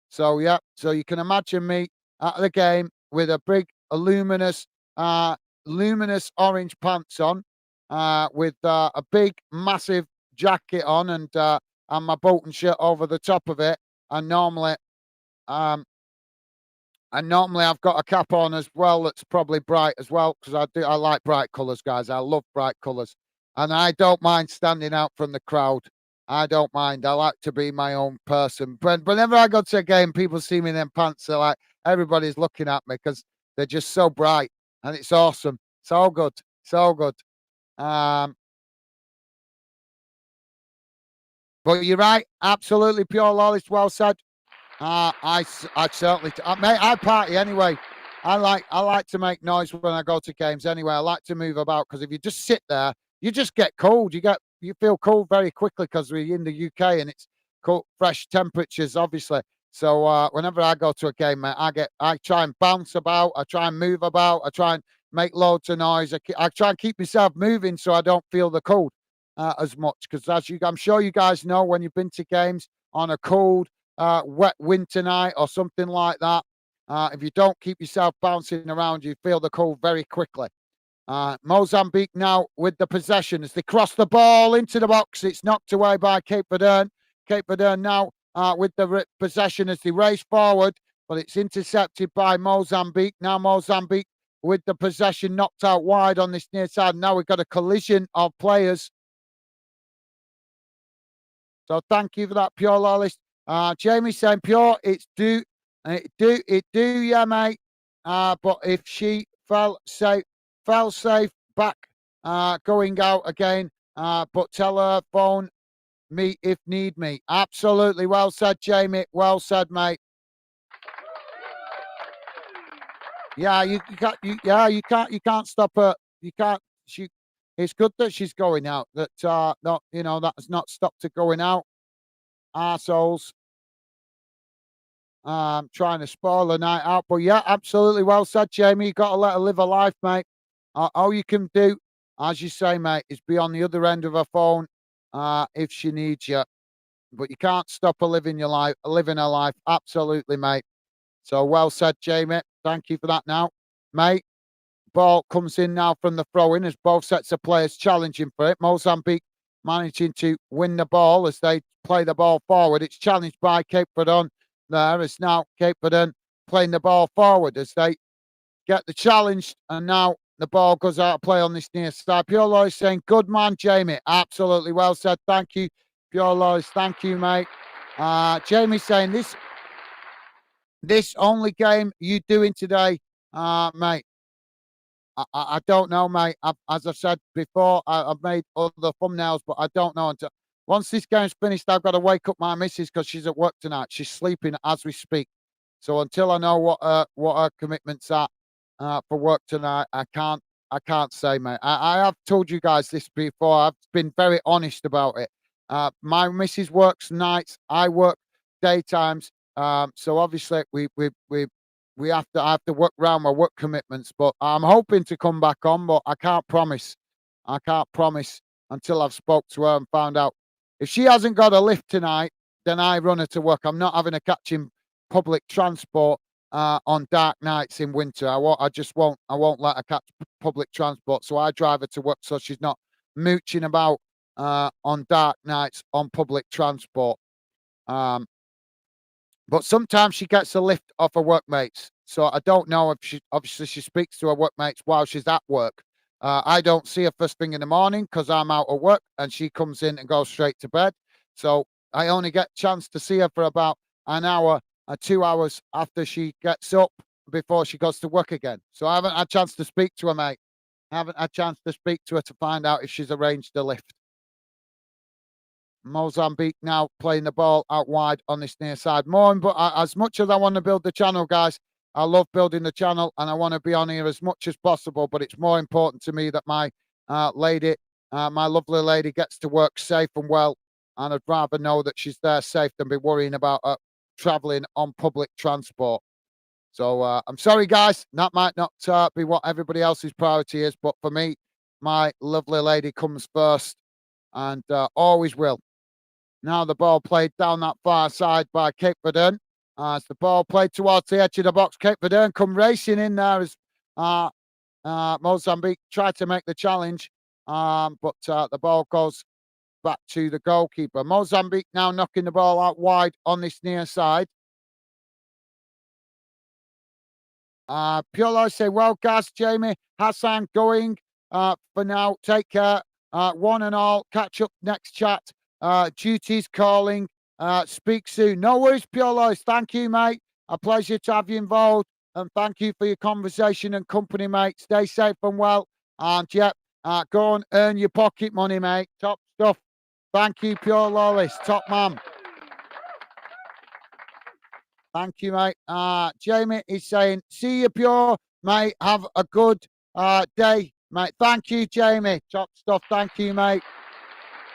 So yeah, so you can imagine me at the game with a big luminous, luminous orange pants on, with a big massive jacket on, and my Bolton shirt over the top of it. And normally, um, I've got a cap on as well that's probably bright as well, because I like bright colours, guys. I love bright colours, and I don't mind standing out from the crowd. I don't mind. I like to be my own person. But whenever I go to a game, people see me in them pants. They're like, everybody's looking at me because they're just so bright, and it's awesome. So good, so good. Um, but you're right, absolutely pure lawless. Well said. I certainly, mate, I party anyway. I like to make noise when I go to games anyway. I like to move about, because if you just sit there, you just get cold. You feel cold very quickly because we're in the UK and it's cold, fresh temperatures, obviously. So whenever I go to a game, mate, I try and bounce about. I try and move about. I try and make loads of noise. I try and keep myself moving so I don't feel the cold as much. Because I'm sure you guys know, when you've been to games on a cold, wet winter night or something like that, if you don't keep yourself bouncing around, you feel the cold very quickly. Mozambique now with the possession as they cross the ball into the box. It's knocked away by Cape Verde. Cape Verde now with the possession as they race forward, but it's intercepted by Mozambique. Now Mozambique with the possession, knocked out wide on this near side. Now we've got a collision of players. So thank you for that, Pure Lawless. Jamie saying, Pure, it do, yeah, mate. But if she fell safe back, going out again. But tell her phone me if need me. Absolutely, well said, Jamie. Well said, mate. Yeah, you can't stop her. You can't. She. It's good that she's going out. That not, that has not stopped her going out. Arseholes. Trying to spoil the night out. But yeah, absolutely well said, Jamie. You got to let her live a life, mate. All you can do, as you say, mate, is be on the other end of her phone if she needs you. But you can't stop her living living her life. Absolutely, mate. So well said, Jamie. Thank you for that. Now, mate. Ball comes in now from the throw-in as both sets of players challenging for it. Mozambique managing to win the ball as they play the ball forward. It's challenged by Cape Verde there. It's now Cape Verde playing the ball forward as they get the challenge, and now the ball goes out of play on this near side. Pure Lois saying, good man, Jamie. Absolutely well said. Thank you, Pure Lois. Thank you, mate. Jamie saying, this only game you doing today, mate? I don't know, mate. As I've said before, I've made other thumbnails, but I don't know until once this game's finished. I've got to wake up my missus because she's at work tonight. She's sleeping as we speak. So until I know what her commitments are for work tonight, I can't say, mate. I have told you guys this before. I've been very honest about it. My missus works nights. I work daytimes. So obviously I have to work around my work commitments, but I'm hoping to come back on, but I can't promise. I can't promise until I've spoke to her and found out. If she hasn't got a lift tonight, then I run her to work. I'm not having her catching public transport on dark nights in winter. I won't let her catch public transport. So I drive her to work so she's not mooching about on dark nights on public transport. But sometimes she gets a lift off her workmates. So I don't know if she speaks to her workmates while she's at work. I don't see her first thing in the morning because I'm out of work, and she comes in and goes straight to bed. So I only get a chance to see her for about an hour or 2 hours after she gets up before she goes to work again. So I haven't had a chance to speak to her, mate. I haven't had a chance to speak to her to find out if she's arranged a lift. Mozambique now playing the ball out wide on this near side. More, but as much as I want to build the channel, guys, I love building the channel and I want to be on here as much as possible, but it's more important to me that my lady, my lovely lady, gets to work safe and well. And I'd rather know that she's there safe than be worrying about traveling on public transport. So I'm sorry, guys. That might not be what everybody else's priority is, but for me, my lovely lady comes first and always will. Now the ball played down that far side by Cape Verde. As the ball played towards the edge of the box, Cape Verde come racing in there as Mozambique tried to make the challenge, but the ball goes back to the goalkeeper. Mozambique now knocking the ball out wide on this near side. Piolo say, well, Gaz, Jamie, Hassan going for now. Take care. One and all. Catch up next chat. Duties calling. Speak soon. No worries, Piolo. Thank you, mate. A pleasure to have you involved. And thank you for your conversation and company, mate. Stay safe and well. And yep, go and earn your pocket money, mate. Top stuff. Thank you, Pure Lawless. Top man. Thank you, mate. Jamie is saying, see you, Pure, mate. Have a good day, mate. Thank you, Jamie. Top stuff. Thank you, mate.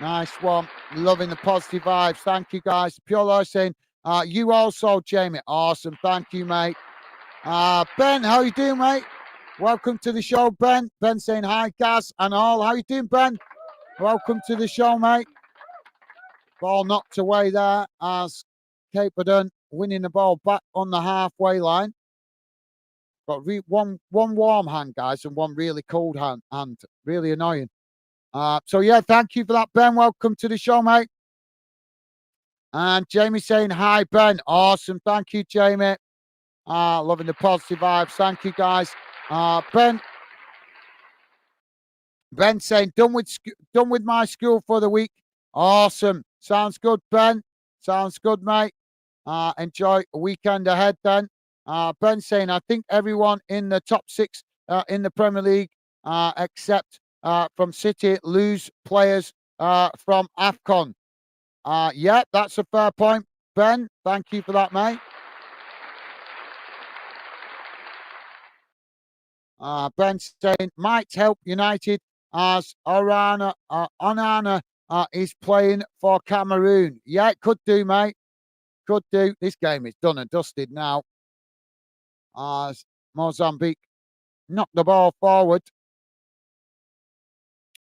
Nice one. Loving the positive vibes. Thank you, guys. Pure Law saying, you also, Jamie. Awesome. Thank you, mate. Ben, how you doing, mate? Welcome to the show, Ben. Ben saying hi, Gaz and all. How you doing, Ben? Welcome to the show, mate. Ball knocked away there as Cape Verde winning the ball back on the halfway line. Got one warm hand, guys, and one really cold hand. Really annoying. So, yeah, thank you for that, Ben. Welcome to the show, mate. And Jamie saying, hi, Ben. Awesome. Thank you, Jamie. Loving the positive vibes. Thank you, guys. Ben saying, done with my school for the week. Awesome. Sounds good, Ben. Sounds good, mate. Enjoy a weekend ahead then. Ben saying, I think everyone in the top six in the Premier League, except from City, lose players from AFCON. Yeah, that's a fair point, Ben. Thank you for that, mate. Ben saying, might help United as Onana is playing for Cameroon. Yeah, it could do, mate. Could do. This game is done and dusted now. As Mozambique knocked the ball forward.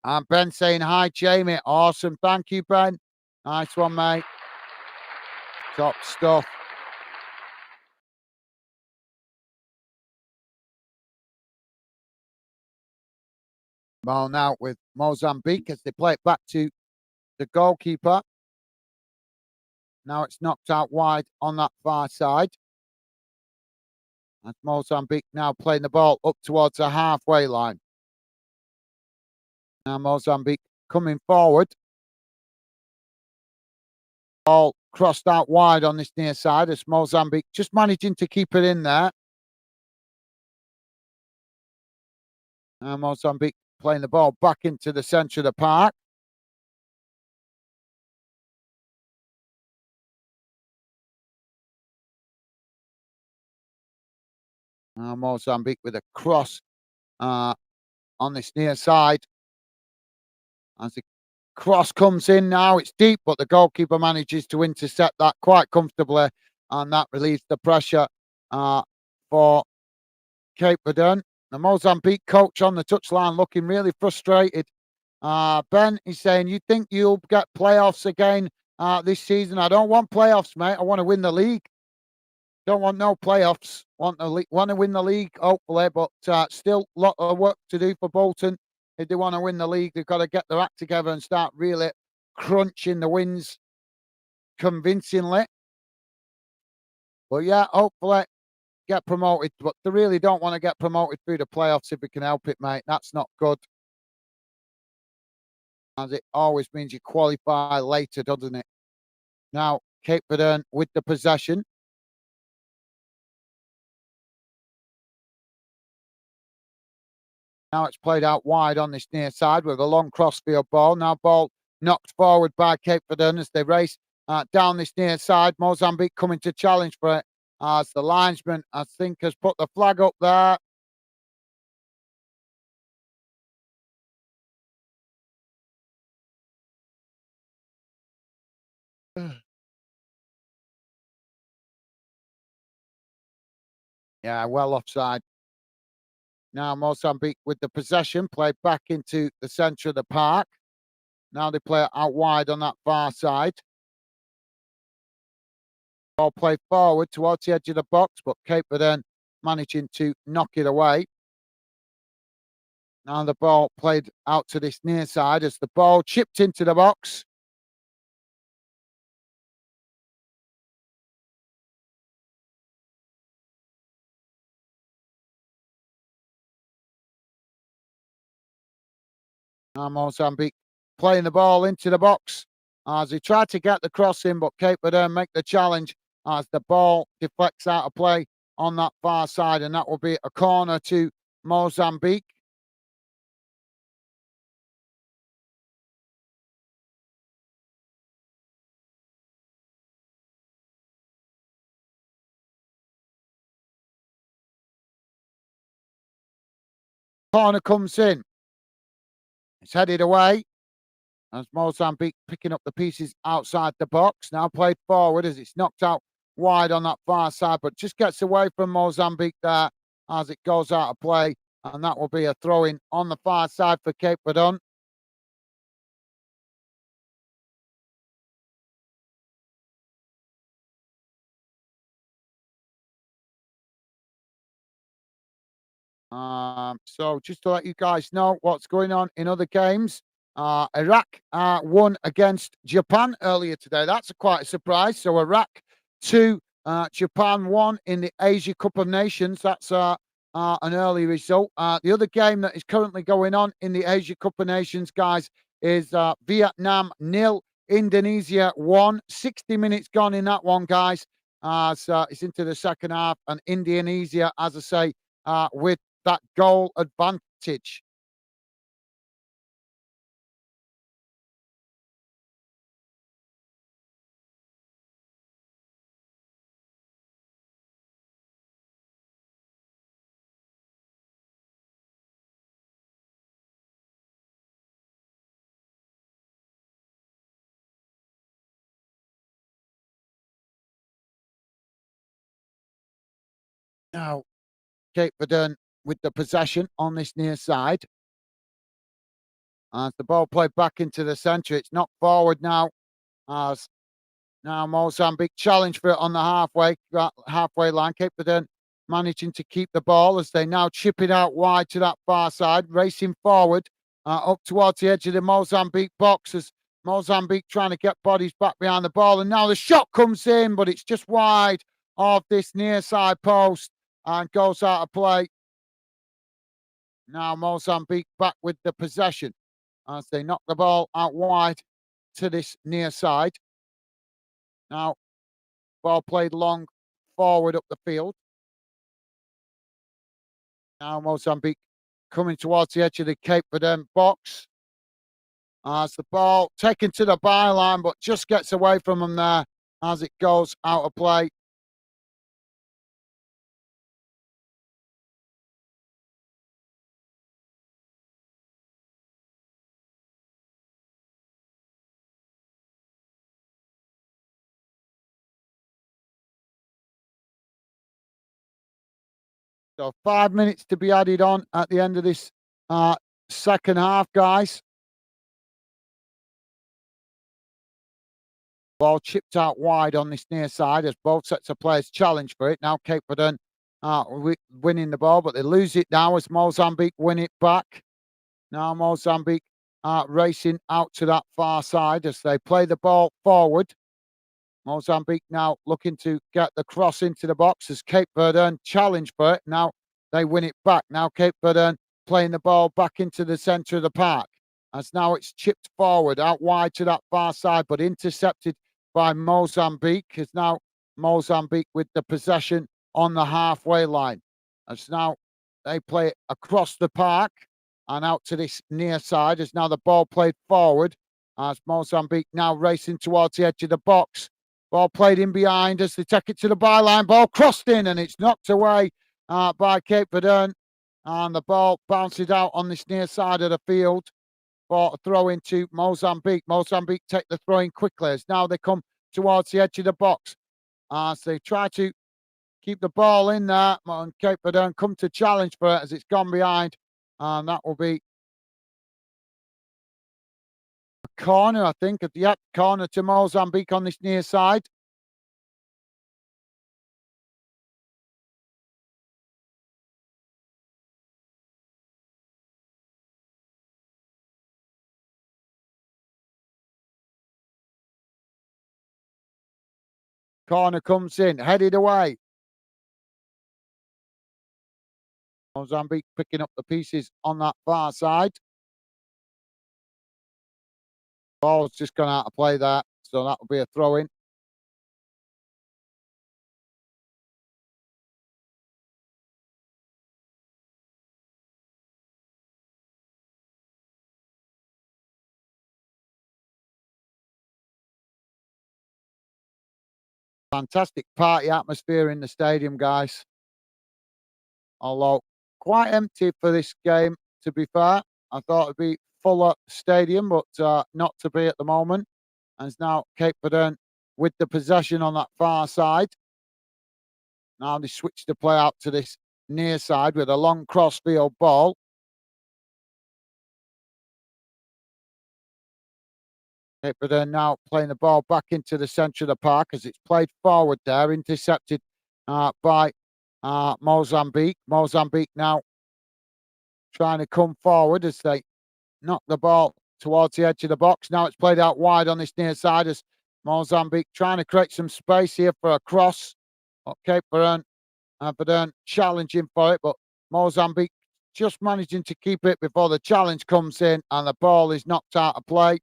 And Ben saying, hi, Jamie. Awesome. Thank you, Ben. Nice one, mate. Top stuff. Ball now with Mozambique as they play it back to the goalkeeper. Now it's knocked out wide on that far side. And Mozambique now playing the ball up towards the halfway line. Now Mozambique coming forward. Ball crossed out wide on this near side as Mozambique just managing to keep it in there. And Mozambique playing the ball back into the centre of the park. Now Mozambique with a cross on this near side. As the cross comes in now, it's deep, but the goalkeeper manages to intercept that quite comfortably, and that relieves the pressure for Cape Verde. The Mozambique coach on the touchline looking really frustrated. Ben is saying, you think you'll get playoffs again this season? I don't want playoffs, mate. I want to win the league. Don't want no playoffs. Want to win the league, hopefully, but still a lot of work to do for Bolton. If they want to win the league, they've got to get their act together and start really crunching the wins convincingly. But yeah, hopefully get promoted. But they really don't want to get promoted through the playoffs if we can help it, mate. That's not good. As it always means you qualify later, doesn't it? Now, Cape Verde with the possession. Now it's played out wide on this near side with a long crossfield ball. Now ball knocked forward by Cape Verde as they race down this near side. Mozambique coming to challenge for it. as the linesman, I think, has put the flag up there. Yeah, well offside. Now Mozambique with the possession, played back into the centre of the park. Now they play it out wide on that far side. Ball played forward towards the edge of the box, but Cape Verde managing to knock it away. Now the ball played out to this near side as the ball chipped into the box. Now Mozambique playing the ball into the box as he tried to get the cross in, but Cape Verde make the challenge as the ball deflects out of play on that far side, and that will be a corner to Mozambique. Corner comes in. It's headed away. As Mozambique picking up the pieces outside the box. Now played forward as it's knocked out wide on that far side, but just gets away from Mozambique there as it goes out of play. And that will be a throw in on the far side for Cape Verde. So just to let you guys know what's going on in other games, Iraq won against Japan earlier today. That's quite a surprise. So Iraq 2, Japan 1 in the Asia Cup of Nations. That's an early result. The other game that is currently going on in the Asia Cup of Nations, guys, is Vietnam 0, Indonesia 1. 60 minutes gone in that one, guys. So it's into the second half, and Indonesia, as I say, with that goal advantage. Now, Cape Verde with the possession on this near side. As the ball played back into the centre, it's knocked forward now. As now Mozambique challenge for it on the halfway line. Cape Verde managing to keep the ball as they now chip it out wide to that far side, racing forward up towards the edge of the Mozambique box as Mozambique trying to get bodies back behind the ball. And now the shot comes in, but it's just wide of this near side post and goes out of play. Now Mozambique back with the possession as they knock the ball out wide to this near side. Now, ball played long forward up the field. Now Mozambique coming towards the edge of the Cape Verde box. As the ball taken to the byline, but just gets away from them there as it goes out of play. So 5 minutes to be added on at the end of this second half, guys. Ball chipped out wide on this near side as both sets of players challenge for it. Now Cape Verde winning the ball, but they lose it now as Mozambique win it back. Now Mozambique racing out to that far side as they play the ball forward. Mozambique now looking to get the cross into the box as Cape Verde challenge for it. Now they win it back. Now Cape Verde playing the ball back into the centre of the park. As now it's chipped forward out wide to that far side, but intercepted by Mozambique. As now Mozambique with the possession on the halfway line. As now they play it across the park and out to this near side. As now the ball played forward as Mozambique now racing towards the edge of the box. Ball played in behind as they take it to the byline. Ball crossed in and it's knocked away by Cape Verde. And the ball bounces out on this near side of the field for a throw into Mozambique. Mozambique take the throw in quickly as now they come towards the edge of the box. As they try to keep the ball in there, and Cape Verde come to challenge for it as it's gone behind. And that will be a corner, I think. Yep, corner to Mozambique on this near side. Corner comes in, headed away. Mozambique picking up the pieces on that far side. Ball's just gone out of play there, so that will be a throw in. Fantastic party atmosphere in the stadium, guys. Although quite empty for this game, to be fair. I thought it'd be fuller stadium, but not to be at the moment. And it's now Cape Verde with the possession on that far side. Now they switch the play out to this near side with a long crossfield ball. Cape Verde now playing the ball back into the centre of the park as it's played forward there, intercepted by Mozambique. Mozambique now trying to come forward as they knock the ball towards the edge of the box. Now it's played out wide on this near side as Mozambique trying to create some space here for a cross. Cape Verde challenging for it, but Mozambique just managing to keep it before the challenge comes in and the ball is knocked out of play.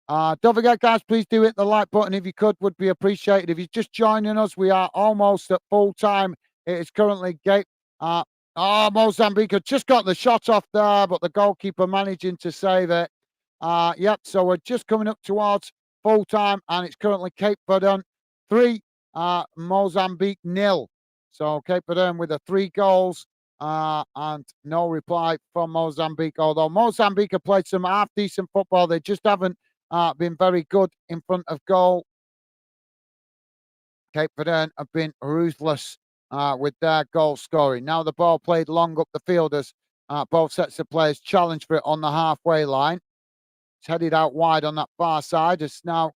Don't forget, guys, please do hit the like button if you could, would be appreciated. If you're just joining us, we are almost at full time. It is currently Mozambique had just got the shot off there, but the goalkeeper managing to save it. Yep, so we're just coming up towards full time, and it's currently Cape Verde 3, Mozambique 0. So Cape Verde with the 3 goals and no reply from Mozambique. Although Mozambique have played some half-decent football, they just haven't been very good in front of goal. Cape Verde have been ruthless with their goal scoring. Now the ball played long up the field as both sets of players challenge for it on the halfway line. It's headed out wide on that far side as now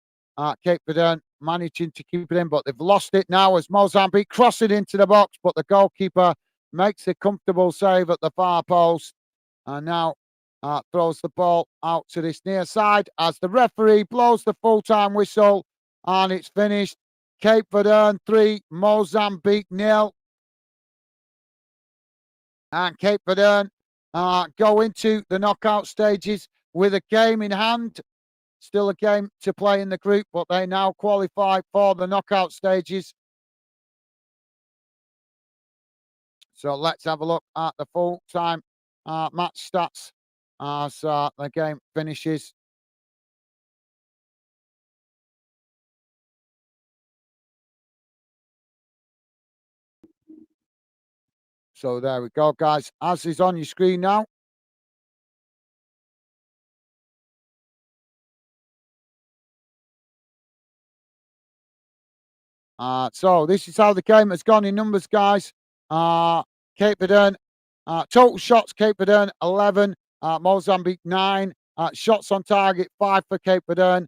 Cape Verde managing to keep it in, but they've lost it now as Mozambique cross it into the box, but the goalkeeper makes a comfortable save at the far post and now throws the ball out to this near side as the referee blows the full-time whistle and it's finished. Cape Verde 3, Mozambique 0. And Cape Verde go into the knockout stages with a game in hand. Still a game to play in the group, but they now qualify for the knockout stages. So let's have a look at the full-time match stats as the game finishes. So there we go, guys. As is on your screen now. So this is how the game has gone in numbers, guys. Cape Verde, total shots, Cape Verde 11, Mozambique 9. Shots on target 5 for Cape Verde,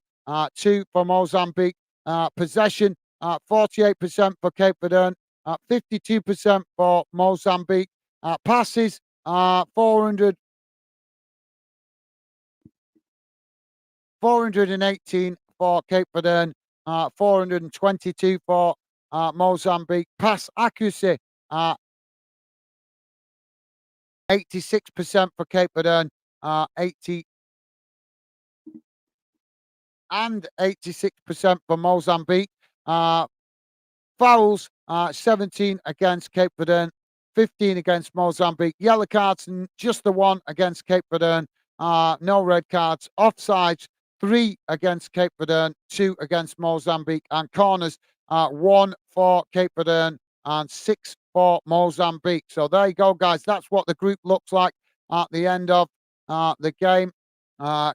2 for Mozambique. Possession 48% for Cape Verde, 52% for Mozambique. Passes 418 for Cape Verde, 422 for Mozambique. Pass accuracy 86% for Cape Verde, 80 and 86% for Mozambique. Fouls 17 against Cape Verde, 15 against Mozambique. Yellow cards, just the one against Cape Verde. No red cards. Offsides 3 against Cape Verde, 2 against Mozambique, and corners, 1 for Cape Verde and 6 for Mozambique. So there you go, guys. That's what the group looks like at the end of the game.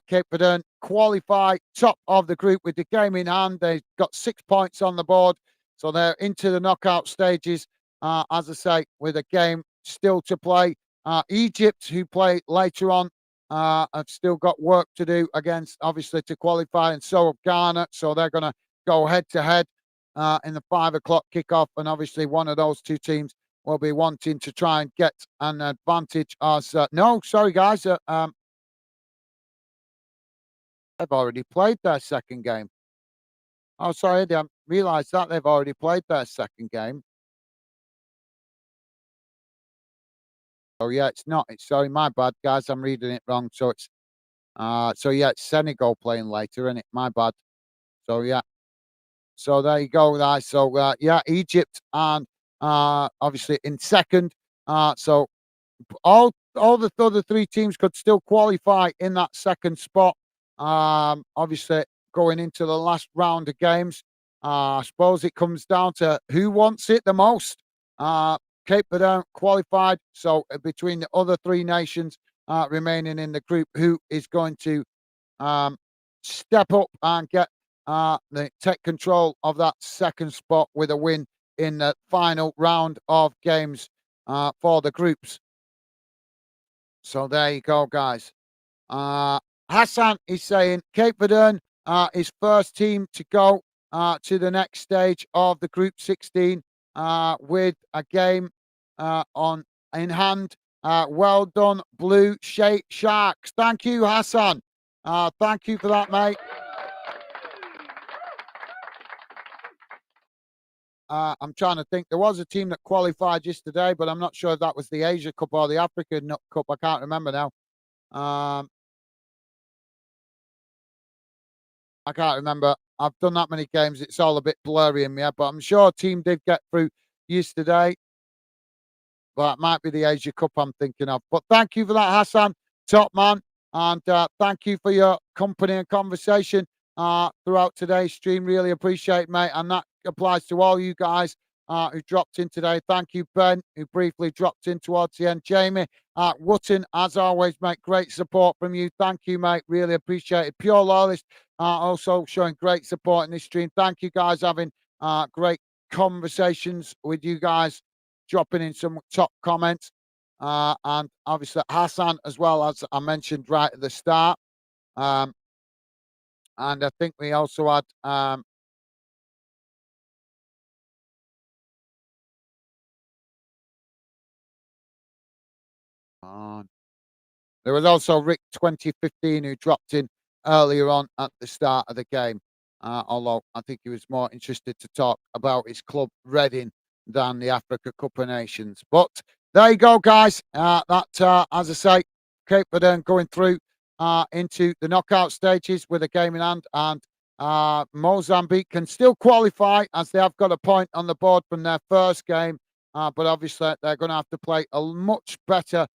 Cape Verde qualify top of the group with the game in hand. They've got 6 points on the board, so they're into the knockout stages. As I say, with a game still to play. Egypt, who play later on, have still got work to do against, obviously, to qualify, and so have Ghana. So they're going to go head to head in the 5 o'clock kickoff, and obviously one of those two teams will be wanting to try and get an advantage. As no, sorry guys, they've already played their second game. Oh, sorry, I didn't realise that they've already played their second game. Oh yeah, it's not. It's sorry, my bad, guys. I'm reading it wrong. So it's so yeah, it's Senegal playing later, and it? My bad. So yeah. So there you go, guys. So yeah, Egypt and obviously in second. So all the other three teams could still qualify in that second spot. Obviously going into the last round of games. I suppose it comes down to who wants it the most. Cape Verde qualified, so between the other three nations remaining in the group, who is going to um, step up and get take control of that second spot with a win in the final round of games for the groups. So there you go, guys. Uh, Hassan is saying Cape Verde is first team to go to the next stage of the Group 16 with a game on in hand. Well done, Blue Sharks. Thank you, Hassan. Thank you for that, mate. I'm trying to think. There was a team that qualified yesterday, but I'm not sure if that was the Asia Cup or the African Cup. I can't remember now. I can't remember. I've done that many games. It's all a bit blurry in my head, but I'm sure a team did get through yesterday. Well, it might be the Asia Cup I'm thinking of. But thank you for that, Hassan, top man. And thank you for your company and conversation throughout today's stream. Really appreciate it, mate. And that applies to all you guys who dropped in today. Thank you, Ben, who briefly dropped in towards the end. Jamie, Wotton, as always, mate, great support from you. Thank you, mate. Really appreciate it. Pure Loyalist, also showing great support in this stream. Thank you, guys, having great conversations with you guys, dropping in some top comments. And obviously Hassan, as well, as I mentioned right at the start. And I think we also had on. There was also Rick 2015 who dropped in earlier on at the start of the game. Although I think he was more interested to talk about his club Reading than the Africa Cup of Nations. But there you go, guys. As I say, Cape Verde going through into the knockout stages with a game in hand, and Mozambique can still qualify as they have got a point on the board from their first game. But obviously, they're going to have to play a much better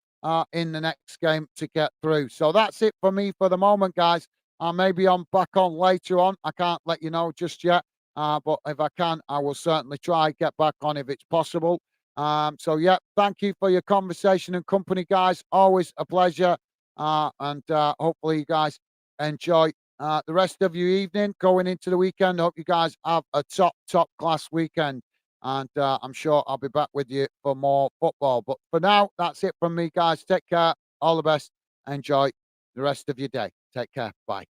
in the next game to get through. So that's it for me for the moment, guys. Maybe I'm back on later on. I can't let you know just yet. But if I can, I will certainly try get back on if it's possible. So yeah, thank you for your conversation and company, guys. Always a pleasure. And hopefully you guys enjoy the rest of your evening going into the weekend. Hope you guys have a top class weekend. And I'm sure I'll be back with you for more football. But for now, that's it from me, guys. Take care. All the best. Enjoy the rest of your day. Take care. Bye.